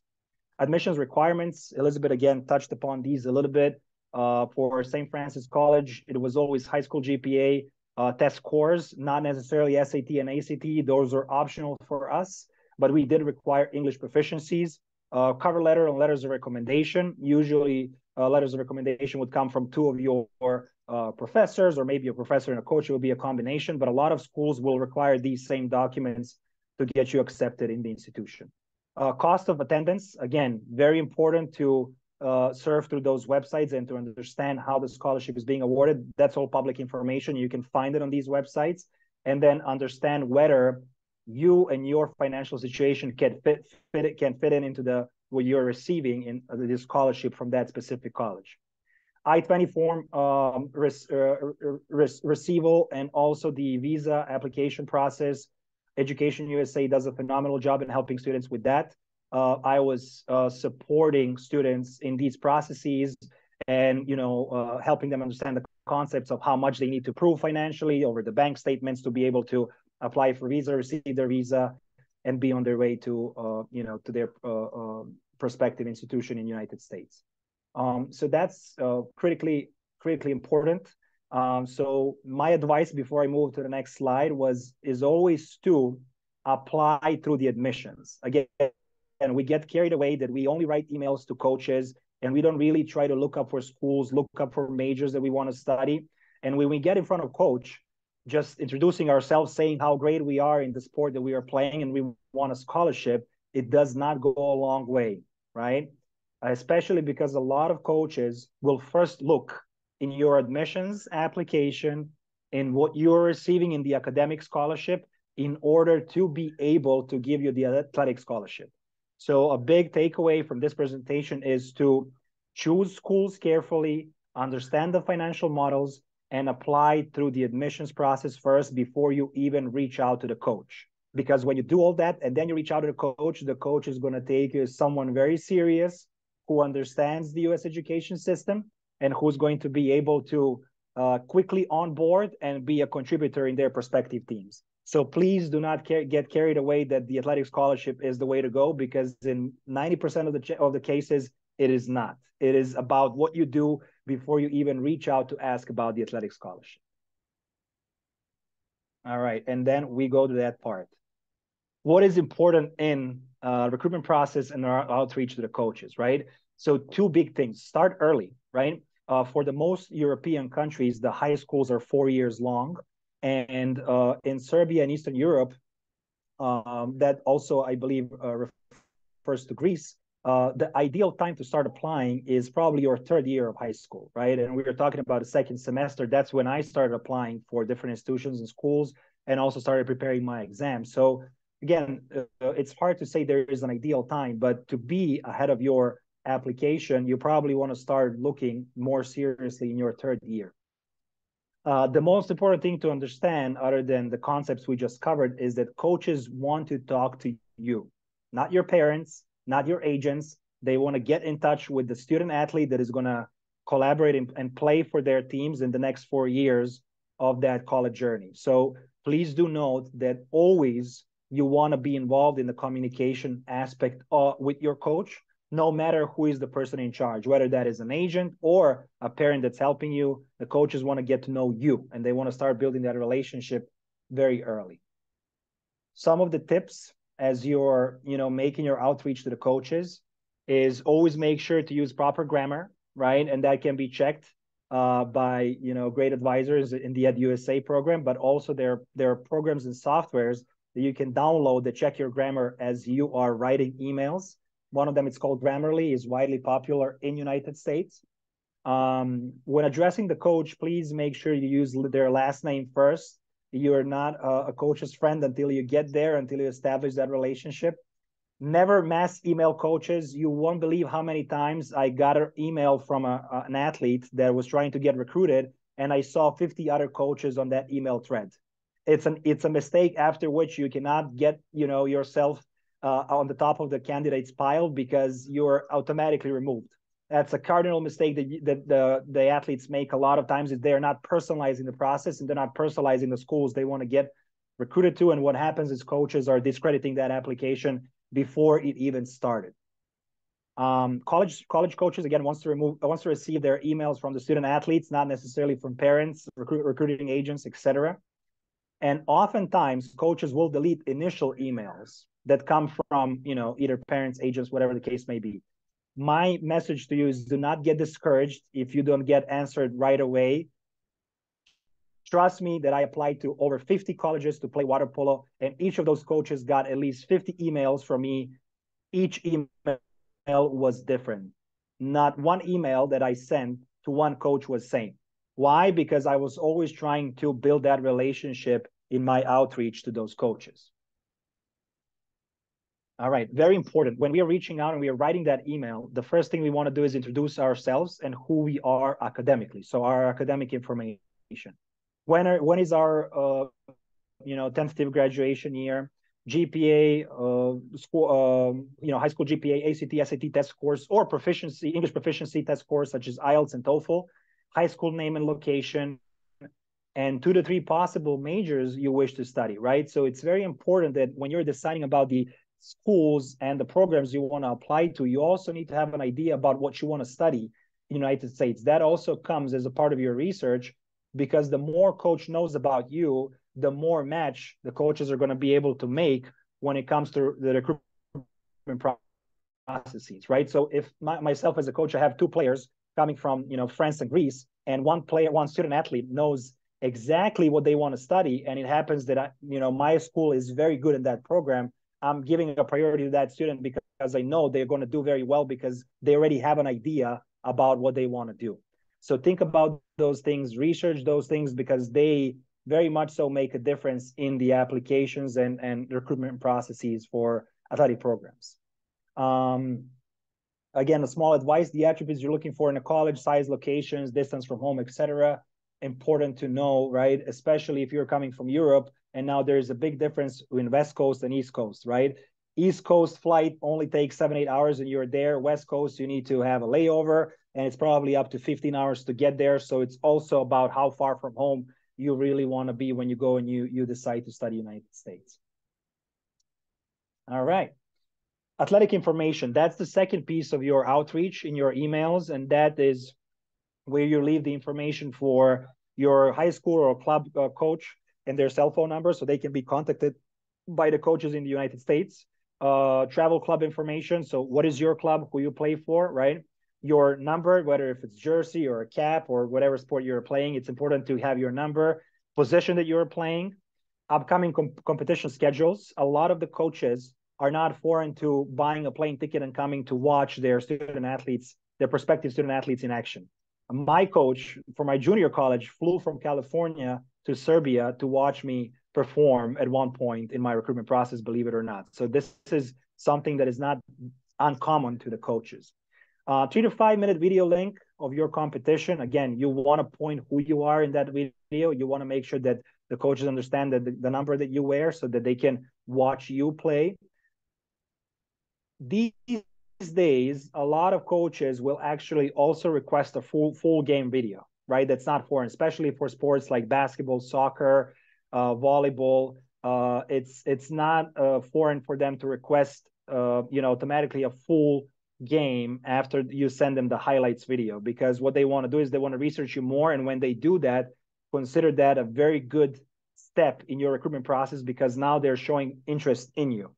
Admissions requirements, Elizabeth again touched upon these a little bit. For St. Francis College, it was always high school GPA, test scores, not necessarily SAT and ACT. Those are optional for us, but we did require English proficiencies. Cover letter and letters of recommendation. Usually letters of recommendation would come from two of your professors, or maybe a professor and a coach. It would be a combination, but a lot of schools will require these same documents to get you accepted in the institution. Cost of attendance, again, very important to surf through those websites and to understand how the scholarship is being awarded. That's all public information. You can find it on these websites, and then understand whether you and your financial situation can fit in into what you're receiving in this scholarship from that specific college. I-20 form receival, and also the visa application process. EducationUSA does a phenomenal job in helping students with that. I was supporting students in these processes and helping them understand the concepts of how much they need to prove financially over the bank statements to be able to apply for visa, receive their visa, and be on their way to to their prospective institution in the United States. So that's critically important. So my advice before I move to the next slide is always to apply through the admissions. Again, we get carried away that we only write emails to coaches and we don't really try to look up for schools, look up for majors that we want to study. And when we get in front of coach, just introducing ourselves, saying how great we are in the sport that we are playing and we want a scholarship, it does not go a long way, right? Especially because a lot of coaches will first look in your admissions application, in what you're receiving in the academic scholarship, in order to be able to give you the athletic scholarship. So a big takeaway from this presentation is to choose schools carefully, understand the financial models, and apply through the admissions process first before you even reach out to the coach. Because when you do all that and then you reach out to the coach is going to take you as someone very serious who understands the U.S. education system and who's going to be able to quickly onboard and be a contributor in their prospective teams. So please do not get carried away that the athletic scholarship is the way to go, because in 90% of the cases, it is not. It is about what you do before you even reach out to ask about the athletic scholarship. All right, and then we go to that part. What is important in recruitment process and our outreach to the coaches, right? So two big things. Start early, right? For the most European countries, the high schools are 4 years long. And in Serbia and Eastern Europe, that also, I believe, refers to Greece, the ideal time to start applying is probably your third year of high school, right? And we were talking about a second semester. That's when I started applying for different institutions and schools and also started preparing my exams. So again, it's hard to say there is an ideal time, but to be ahead of your application, you probably want to start looking more seriously in your third year. The most important thing to understand, other than the concepts we just covered, is that coaches want to talk to you, not your parents, not your agents. They want to get in touch with the student athlete that is going to collaborate and play for their teams in the next 4 years of that college journey. So please do note that always you want to be involved in the communication aspect with your coach, no matter who is the person in charge, whether that is an agent or a parent that's helping you. The coaches want to get to know you, and they want to start building that relationship very early. Some of the tips as you're making your outreach to the coaches is always make sure to use proper grammar, right? And that can be checked by great advisors in the EducationUSA program, but also there are programs and softwares that you can download that check your grammar as you are writing emails. One of them, it's called Grammarly, is widely popular in United States. When addressing the coach, please make sure you use their last name first. You're not a coach's friend until you get there, until you establish that relationship. Never mass email coaches. You won't believe how many times I got an email from an athlete that was trying to get recruited, and I saw 50 other coaches on that email thread. It's a mistake after which you cannot get yourself on the top of the candidates pile because you're automatically removed. That's a cardinal mistake that the athletes make a lot of times, is they're not personalizing the process and they're not personalizing the schools they want to get recruited to. And what happens is coaches are discrediting that application before it even started. College coaches, again, wants to receive their emails from the student athletes, not necessarily from parents, recruiting agents, etc. And oftentimes coaches will delete initial emails that come from either parents, agents, whatever the case may be. My message to you is, do not get discouraged if you don't get answered right away. Trust me that I applied to over 50 colleges to play water polo, and each of those coaches got at least 50 emails from me. Each email was different. Not one email that I sent to one coach was same. Why? Because I was always trying to build that relationship in my outreach to those coaches. All right, very important. When we are reaching out and we are writing that email, the first thing we want to do is introduce ourselves and who we are academically. So our academic information. When is our tentative graduation year, GPA, school, high school GPA, ACT, SAT test scores, or proficiency, English proficiency test scores such as IELTS and TOEFL, high school name and location, and 2 to 3 possible majors you wish to study, right? So it's very important that when you're deciding about the schools and the programs you want to apply to, you also need to have an idea about what you want to study in the United States. That also comes as a part of your research, because the more coach knows about you, the more match the coaches are going to be able to make when it comes to the recruitment processes, right? So if myself as a coach, I have 2 players coming from France and Greece, and one student athlete knows exactly what they want to study, and it happens that my school is very good in that program, I'm giving a priority to that student because I know they're going to do very well because they already have an idea about what they want to do. So think about those things, research those things, because they very much so make a difference in the applications and recruitment processes for athletic programs. Again, a small advice, the attributes you're looking for in a college: size, locations, distance from home, etc. Important to know, right? Especially if you're coming from Europe, and now there's a big difference in West Coast and East Coast, right? East Coast flight only takes 7-8 hours and you're there. West Coast, you need to have a layover, and it's probably up to 15 hours to get there. So it's also about how far from home you really want to be when you go and you decide to study United States. All right. Athletic information. That's the second piece of your outreach in your emails, and that is where you leave the information for your high school or club coach and their cell phone number, so they can be contacted by the coaches in the United States. Travel club information. So what is your club, who you play for, right? Your number, whether if it's jersey or a cap or whatever sport you're playing, it's important to have your number, position that you're playing, upcoming competition schedules. A lot of the coaches are not foreign to buying a plane ticket and coming to watch their student athletes, their prospective student athletes in action. My coach for my junior college flew from California to Serbia to watch me perform at one point in my recruitment process, believe it or not. So this is something that is not uncommon to the coaches. 3 to 5 minute video link of your competition. Again, you want to point who you are in that video. You want to make sure that the coaches understand that the number that you wear so that they can watch you play. These days, a lot of coaches will actually also request a full game video, right? That's not foreign, especially for sports like basketball, soccer, volleyball. It's not foreign for them to request automatically a full game after you send them the highlights video, because what they want to do is they want to research you more, and when they do that, consider that a very good step in your recruitment process, because now they're showing interest in you.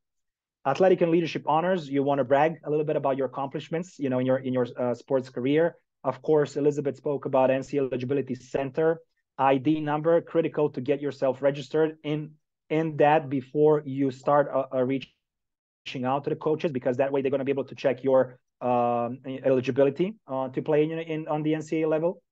Athletic and leadership honors, you want to brag a little bit about your accomplishments, in your sports career. Of course, Elizabeth spoke about NCAA Eligibility Center. ID number, critical to get yourself registered in in that before you start reaching out to the coaches, because that way they're going to be able to check your eligibility to play on the NCAA level.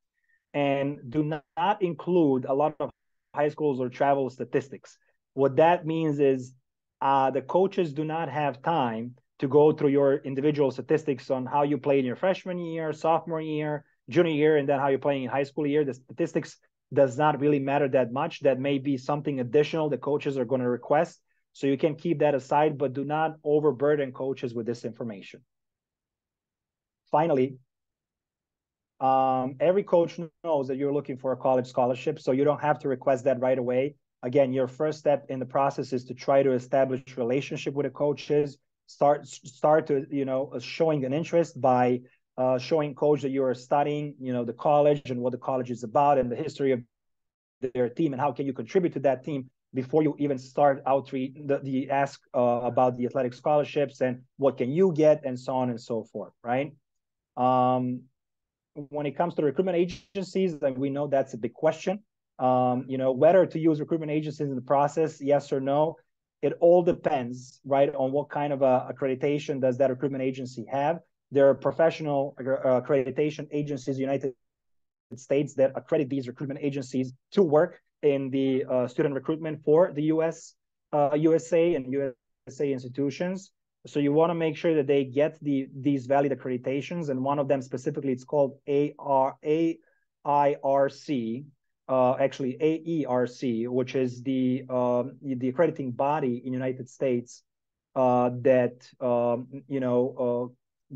And do not include a lot of high schools or travel statistics. What that means is the coaches do not have time to go through your individual statistics on how you played in your freshman year, sophomore year, junior year, and then how you're playing in high school year. The statistics does not really matter that much. That may be something additional the coaches are going to request. So you can keep that aside, but do not overburden coaches with this information. Finally, every coach knows that you're looking for a college scholarship, so you don't have to request that right away. Again, your first step in the process is to try to establish a relationship with the coaches. Start to, showing an interest by showing coach that you are studying, the college and what the college is about and the history of their team and how can you contribute to that team before you even start the ask about the athletic scholarships and what can you get and so on and so forth, right? When it comes to recruitment agencies, and we know that's a big question, whether to use recruitment agencies in the process, yes or no, it all depends, right, on what kind of accreditation does that recruitment agency have. There are professional accreditation agencies in the United States that accredit these recruitment agencies to work in the student recruitment for the USA and USA institutions. So you want to make sure that they get these valid accreditations, and one of them specifically, it's called AIRC, actually AERC, which is the accrediting body in the United States that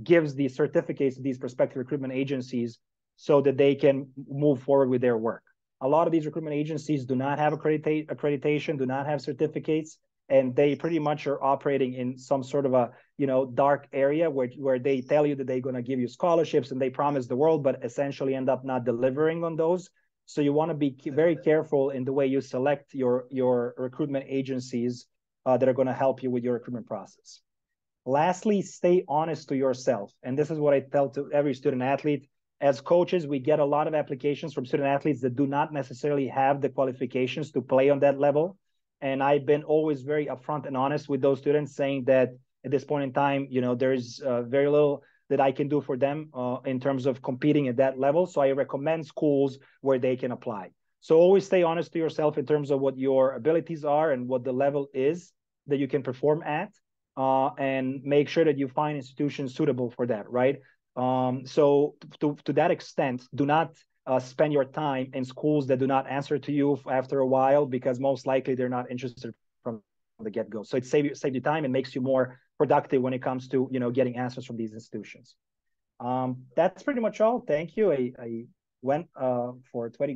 gives the certificates to these prospective recruitment agencies so that they can move forward with their work. A lot of these recruitment agencies do not have accreditation, do not have certificates, and they pretty much are operating in some sort of a dark area where they tell you that they're going to give you scholarships and they promise the world, but essentially end up not delivering on those. So you want to be very careful in the way you select your recruitment agencies that are going to help you with your recruitment process. Lastly, stay honest to yourself. And this is what I tell to every student athlete. As coaches, we get a lot of applications from student athletes that do not necessarily have the qualifications to play on that level. And I've been always very upfront and honest with those students, saying that at this point in time, there's very little that I can do for them in terms of competing at that level. So I recommend schools where they can apply. So always stay honest to yourself in terms of what your abilities are and what the level is that you can perform at, and make sure that you find institutions suitable for that, right? So to that extent, do not spend your time in schools that do not answer to you after a while, because most likely they're not interested from the get-go. So it saves you time and makes you more productive when it comes to getting answers from these institutions. That's pretty much all. Thank you. I went for 20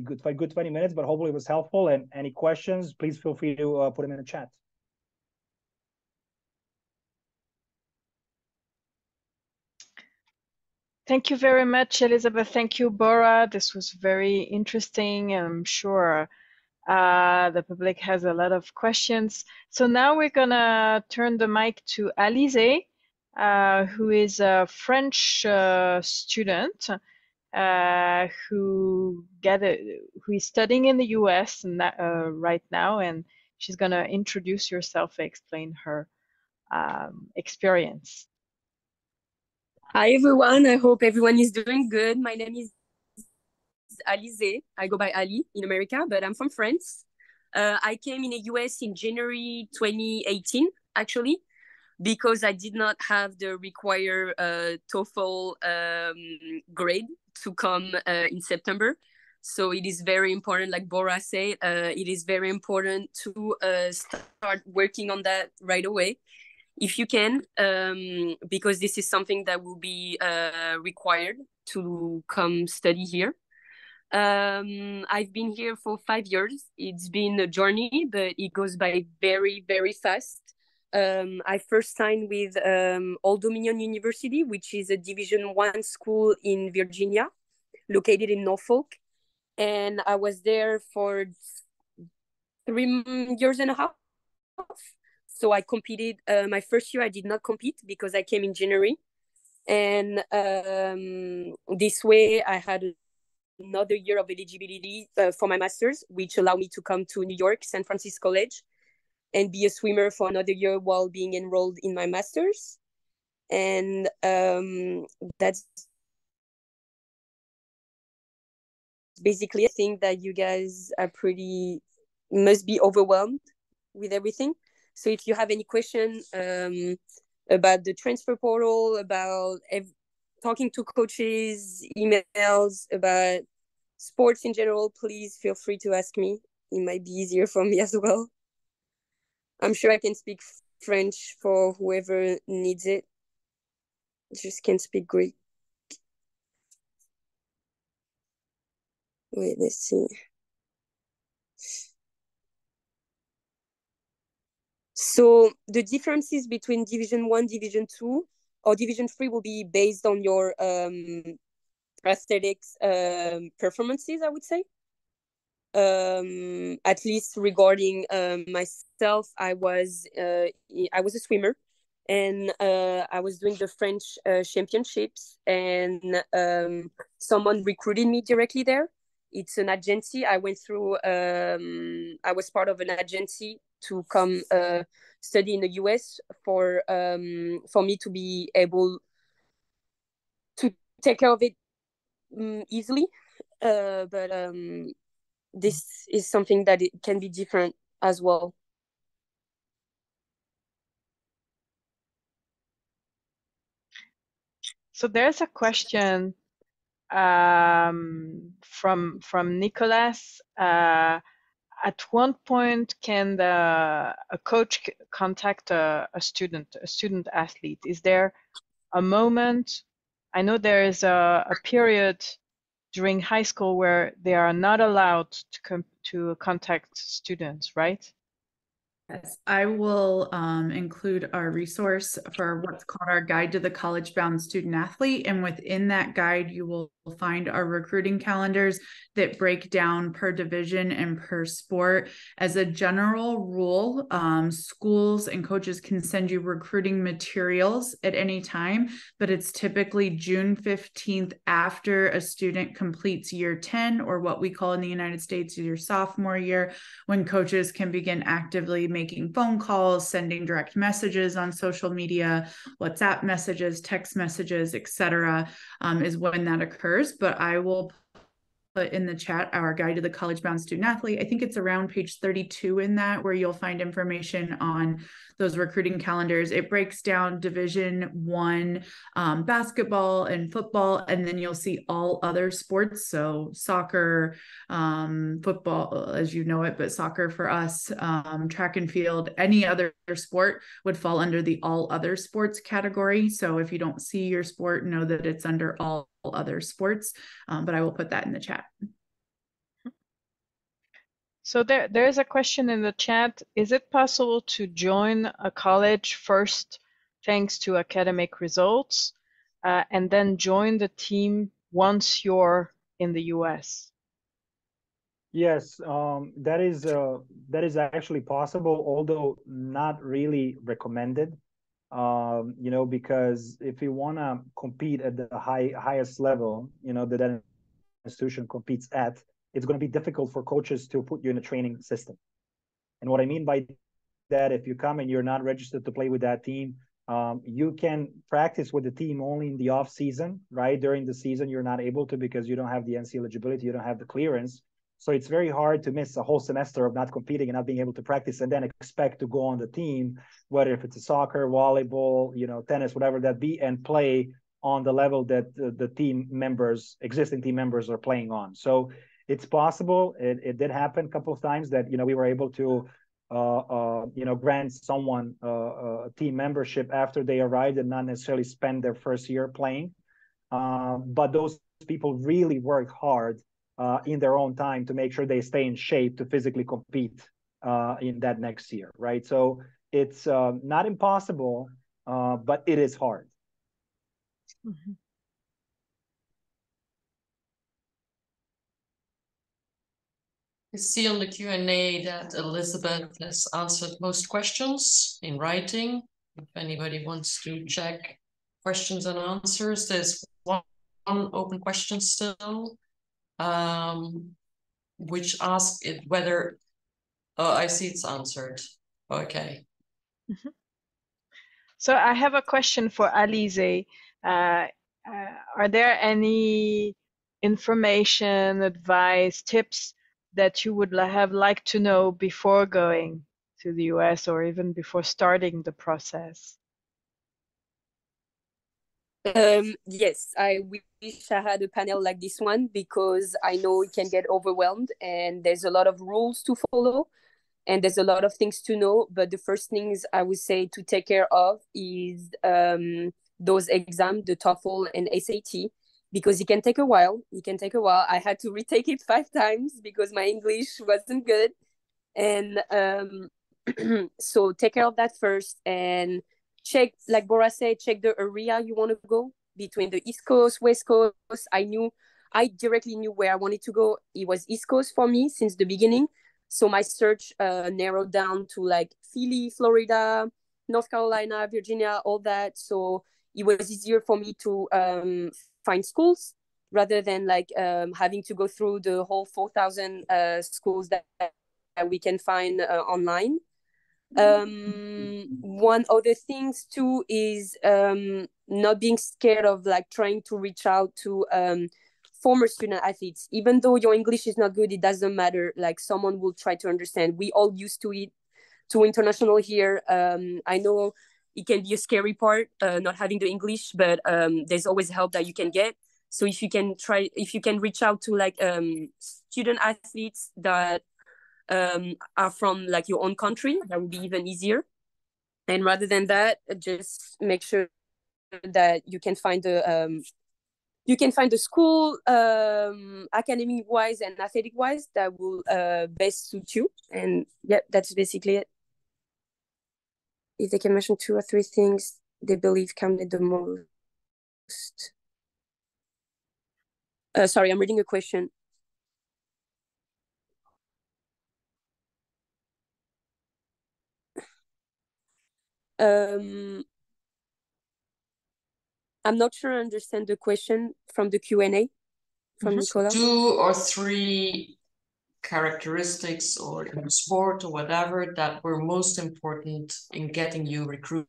minutes, but hopefully it was helpful. And any questions, please feel free to put them in the chat. Thank you very much, Elizabeth. Thank you, Bora. This was very interesting. I'm sure the public has a lot of questions. So now we're going to turn the mic to Alizée, who is a French student who is studying in the US right now, and she's going to introduce herself and explain her experience. Hi, everyone. I hope everyone is doing good. My name is Alizée. I go by Ali in America, but I'm from France. I came in the US in January 2018, actually, because I did not have the required TOEFL grade to come in September. So it is very important, like Bora said, it is very important to start working on that right away, if you can, because this is something that will be required to come study here. I've been here for 5 years. It's been a journey, but it goes by very, very fast. I first signed with Old Dominion University, which is a Division I school in Virginia, located in Norfolk. And I was there for 3 years and a half. So I competed. My first year, I did not compete because I came in January. And this way, I had another year of eligibility for my master's, which allowed me to come to New York, San Francisco College. and be a swimmer for another year while being enrolled in my master's. And that's basically, I think that you guys are must be overwhelmed with everything. So if you have any question about the transfer portal, about talking to coaches, emails, about sports in general, please feel free to ask me. It might be easier for me as well. I'm sure I can speak French for whoever needs it. Just can't speak Greek. Wait, let's see. So the differences between Division 1, Division 2, or Division 3 will be based on your athletics performances, I would say. At least regarding myself, I was a swimmer, and I was doing the French championships, and someone recruited me directly there. It's an agency. I went through. I was part of an agency to come study in the US for me to be able to take care of it easily. But this is something that it can be different as well. So there's a question from Nicholas. At what point can a coach contact a student athlete? Is there a moment? I know there is a period during high school where they are not allowed to contact students, right? Yes, I will include our resource for what's called our Guide to the College-Bound Student Athlete. And within that guide, you will find our recruiting calendars that break down per division and per sport. As a general rule, schools and coaches can send you recruiting materials at any time, but it's typically June 15th after a student completes year 10, or what we call in the United States your sophomore year, when coaches can begin actively making phone calls, sending direct messages on social media, WhatsApp messages, text messages, etc., is when that occurs. But I will put in the chat our Guide to the College-Bound Student Athlete. I think it's around page 32 in that, where you'll find information on those recruiting calendars. It breaks down Division 1 basketball and football, and then you'll see all other sports. So soccer, football, as you know it, but soccer for us, track and field, any other sport would fall under the all other sports category. So if you don't see your sport, know that it's under all other sports, but I will put that in the chat. So there is a question in the chat. Is it possible to join a college first thanks to academic results and then join the team once you're in the US? Yes, that is actually possible, although not really recommended. Because if you want to compete at the highest level, that institution competes at, it's going to be difficult for coaches to put you in a training system. And what I mean by that, if you come and you're not registered to play with that team, you can practice with the team only in the off season, right? During the season, you're not able to, because you don't have the NCAA eligibility, you don't have the clearance. So it's very hard to miss a whole semester of not competing and not being able to practice and then expect to go on the team, whether if it's a soccer, volleyball, tennis, whatever that be, and play on the level that the existing team members are playing on. So it's possible. It did happen a couple of times that, we were able to, grant someone a team membership after they arrived and not necessarily spend their first year playing. But those people really work hard in their own time to make sure they stay in shape to physically compete in that next year, right? So it's not impossible, but it is hard. Mm-hmm. I see on the Q&A that Elizabeth has answered most questions in writing. If anybody wants to check questions and answers, there's one open question still, which asks it whether, I see it's answered. Okay. Mm-hmm. So I have a question for Alizée. Are there any information, advice, tips that you would have liked to know before going to the US or even before starting the process? Yes, I wish I had a panel like this one because I know it can get overwhelmed and there's a lot of rules to follow and there's a lot of things to know. But the first things I would say to take care of is those exams, the TOEFL and SAT, because it can take a while. It can take a while. I had to retake it 5 times because my English wasn't good. And so take care of that first and check, like Bora said, check the area you want to go between the East Coast, West Coast. I directly knew where I wanted to go. It was East Coast for me since the beginning. So my search narrowed down to like Philly, Florida, North Carolina, Virginia, all that. So it was easier for me to find schools rather than like having to go through the whole 4,000 schools that we can find online. One other things too is not being scared of like trying to reach out to former student athletes. Even though your English is not good, it doesn't matter. Like someone will try to understand. We all used to it, to international here. I know it can be a scary part, not having the English, but there's always help that you can get. So if you can reach out to like student athletes that are from like your own country, that would be even easier. And rather than that, just make sure that you can find the school academic wise and athletic wise that will best suit you. And yeah, that's basically it. If they can mention 2 or 3 things they believe counted the most. Sorry, I'm reading a question. I'm not sure I understand the question from the Q&A from Nicola. 2 or 3 characteristics or in sport or whatever that were most important in getting you recruited.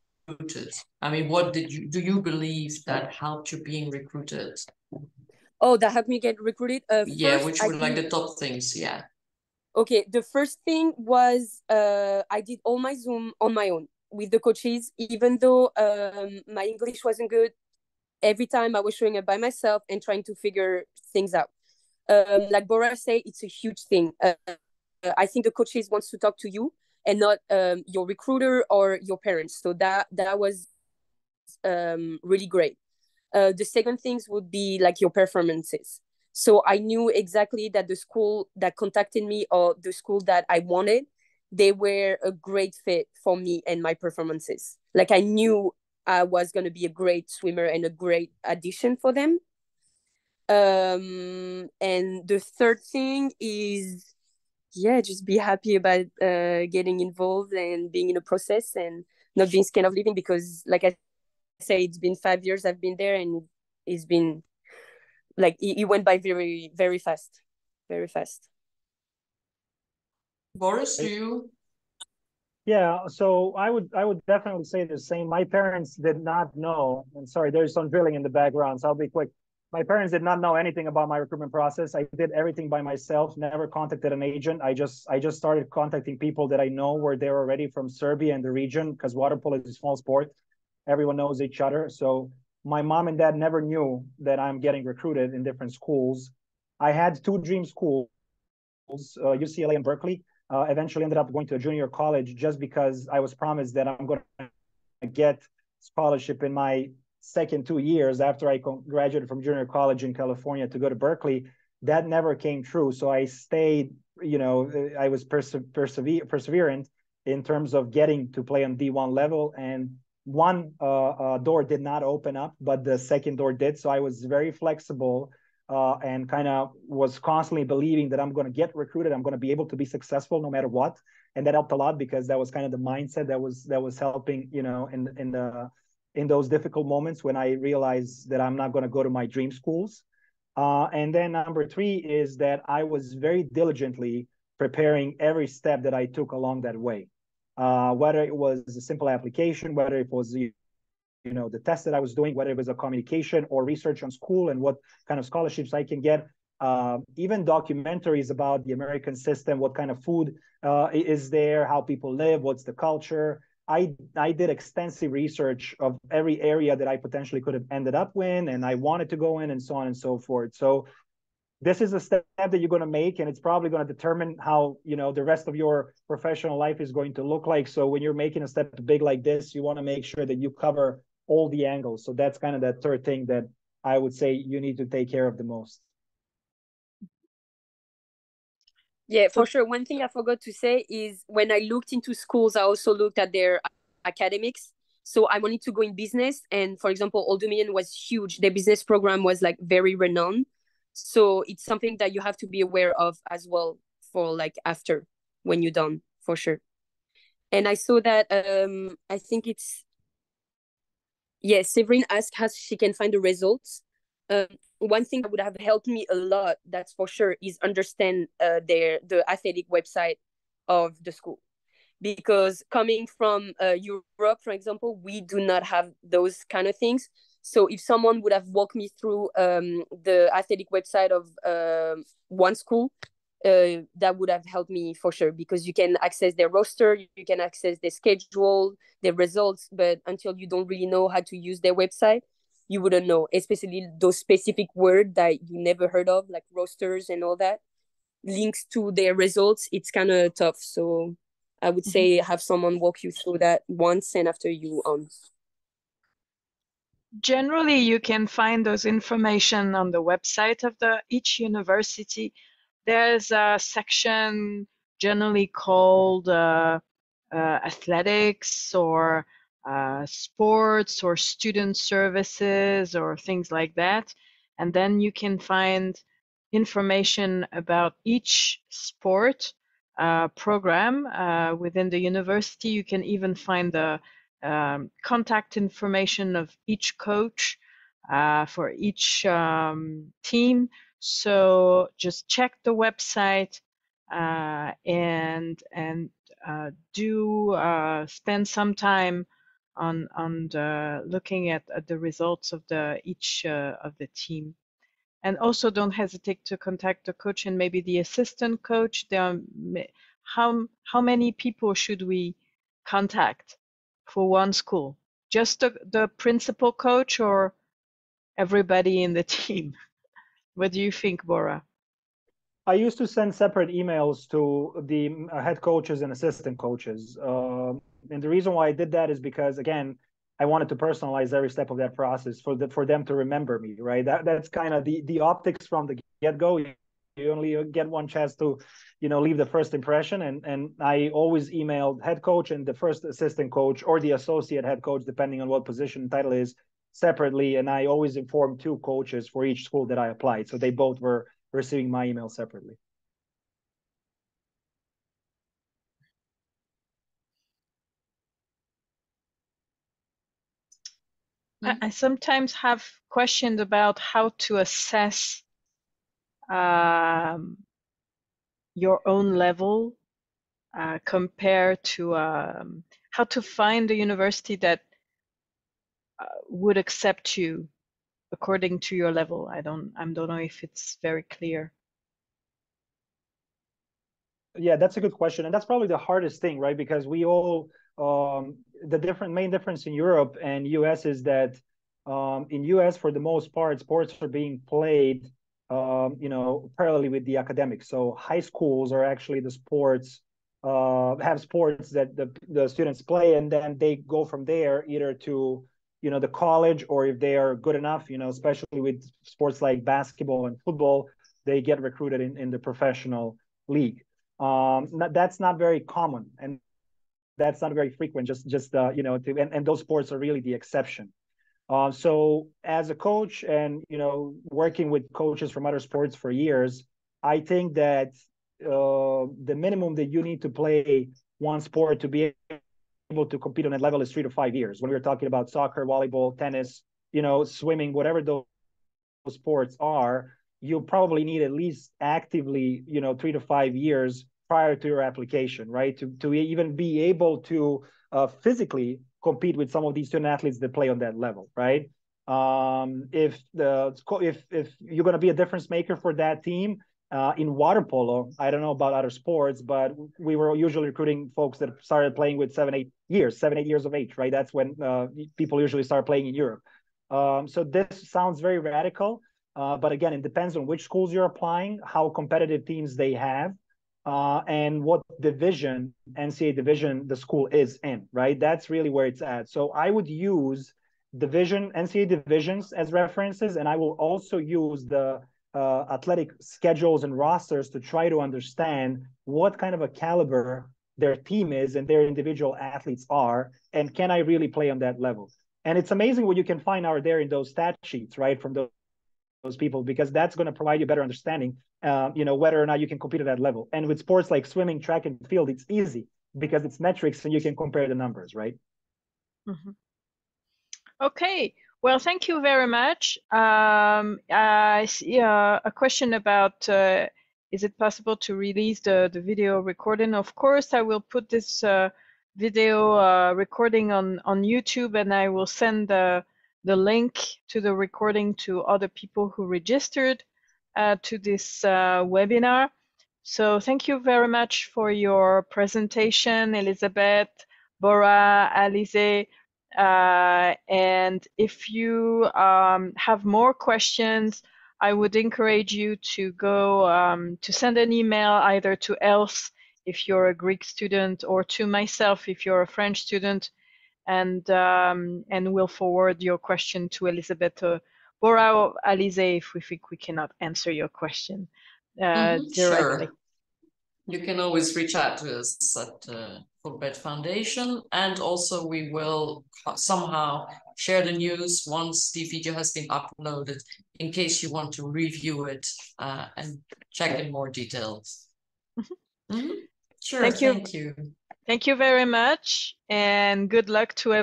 I mean, what do you believe that helped you being recruited? Oh, that helped me get recruited? Yeah, which were like the top things, yeah. Okay, the first thing was I did all my Zoom on my own with the coaches, even though my English wasn't good. Every time I was showing up by myself and trying to figure things out. Like Bora said, it's a huge thing. I think the coaches wants to talk to you and not your recruiter or your parents. So that was really great. The second things would be like your performances. So I knew exactly that the school that contacted me or the school that I wanted, they were a great fit for me and my performances. Like I knew I was going to be a great swimmer and a great addition for them. And the third thing is, yeah, just be happy about getting involved and being in a process and not being scared of leaving, because like I say, it's been 5 years I've been there and it's been like it went by very, very fast. Very fast. Boris, do you? Yeah, so I would definitely say the same. My parents did not know, and sorry, there's some drilling in the background, so I'll be quick. My parents did not know anything about my recruitment process. I did everything by myself, never contacted an agent. I just started contacting people that I know were there already from Serbia and the region, because water polo is a small sport. Everyone knows each other. So my mom and dad never knew that I'm getting recruited in different schools. I had 2 dream schools, UCLA and Berkeley. Eventually ended up going to a junior college just because I was promised that I'm going to get scholarship in my second 2 years after I graduated from junior college in California to go to Berkeley. That never came true. So I stayed, I was perseverant in terms of getting to play on D1 level. And one door did not open up, but the second door did. So I was very flexible and kind of was constantly believing that I'm going to get recruited. I'm going to be able to be successful no matter what. And that helped a lot because that was kind of the mindset that was helping, in those difficult moments when I realized that I'm not going to go to my dream schools. And then number 3 is that I was very diligently preparing every step that I took along that way. whether it was a simple application, whether it was the test that I was doing, whether it was a communication or research on school and what kind of scholarships I can get, even documentaries about the American system, what kind of food is there, how people live, what's the culture. I did extensive research of every area that I potentially could have ended up in, and I wanted to go in, and so on and so forth. So this is a step that you're going to make, and it's probably going to determine how the rest of your professional life is going to look like. So when you're making a step big like this, you want to make sure that you cover all the angles. So that's kind of that third thing that I would say you need to take care of the most. Yeah, for sure. One thing I forgot to say is when I looked into schools, I also looked at their academics. So I wanted to go in business, and for example, Old Dominion was huge. Their business program was like very renowned. So it's something that you have to be aware of as well for like after when you're done, for sure. And I saw that I think it's Severine asked how she can find the results. One thing that would have helped me a lot, that's for sure, is understand the athletic website of the school. Because coming from Europe, for example, we do not have those kind of things. So if someone would have walked me through the athletic website of one school, that would have helped me for sure, because you can access their roster, you can access their schedule, their results, but until you don't really know how to use their website, you wouldn't know, especially those specific words that you never heard of, like rosters and all that, links to their results. It's kind of tough. So I would say have someone walk you through that once, and after you on. Generally, you can find those information on the website of each university. There's a section generally called athletics or sports or student services or things like that. And then you can find information about each sport program within the university. You can even find the contact information of each coach for each team. So just check the website and do spend some time on looking at the results of each of the team. And also don't hesitate to contact the coach and maybe the assistant coach. How many people should we contact for one school? Just the principal coach or everybody in the team? What do you think, Bora? I used to send separate emails to the head coaches and assistant coaches. And the reason why I did that is because, again, I wanted to personalize every step of that process for them to remember me, right? That's kind of the optics from the get-go. You only get one chance to, leave the first impression. And I always emailed head coach and the first assistant coach or the associate head coach, depending on what position and title is, separately. And I always informed two coaches for each school that I applied. So they both were receiving my email separately. I sometimes have questions about how to assess your own level compared to how to find a university that would accept you according to your level. I don't know if it's very clear. Yeah, that's a good question, and that's probably the hardest thing, right? Because we all the main difference in Europe and US is that in US, for the most part, sports are being played parallelly with the academics. So high schools are actually the sports have sports that the students play, and then they go from there either to the college, or if they are good enough, especially with sports like basketball and football, they get recruited in the professional league. That's not very common, and that's not very frequent. And those sports are really the exception. So as a coach, and working with coaches from other sports for years, I think that the minimum that you need to play one sport to be able to compete on that level is 3 to 5 years. When we're talking about soccer, volleyball, tennis, swimming, whatever those sports are, you probably need at least actively 3 to 5 years prior to your application, right? To even be able to physically compete with some of these student athletes that play on that level, right? If you're going to be a difference maker for that team in water polo, I don't know about other sports, but we were usually recruiting folks that started playing with 7-8 years of age, right? That's when people usually start playing in Europe. So this sounds very radical, but again, it depends on which schools you're applying, how competitive teams they have, and what division, NCAA division, the school is in, right? That's really where it's at. So I would use NCAA divisions as references, and I will also use the athletic schedules and rosters to try to understand what kind of a caliber their team is and their individual athletes are, and can I really play on that level? And it's amazing what you can find out there in those stat sheets, right, from those people, because that's going to provide you a better understanding, whether or not you can compete at that level. And with sports like swimming, track, and field, it's easy because it's metrics and you can compare the numbers, right? Mm-hmm. Okay. Well, thank you very much. I see a question about is it possible to release the video recording? Of course, I will put this video recording on YouTube, and I will send the link to the recording to other people who registered to this webinar. So thank you very much for your presentation, Elizabeth, Bora, Alizée. And if you have more questions, I would encourage you to go to send an email either to Els if you're a Greek student, or to myself if you're a French student, and we'll forward your question to Elizabeth, Bora, or Alizée if we think we cannot answer your question directly. Sure. You can always reach out to us at Fulbright Foundation, and also we will somehow share the news once the video has been uploaded, in case you want to review it and check in more details. Sure, thank you. Thank you very much, and good luck to everyone.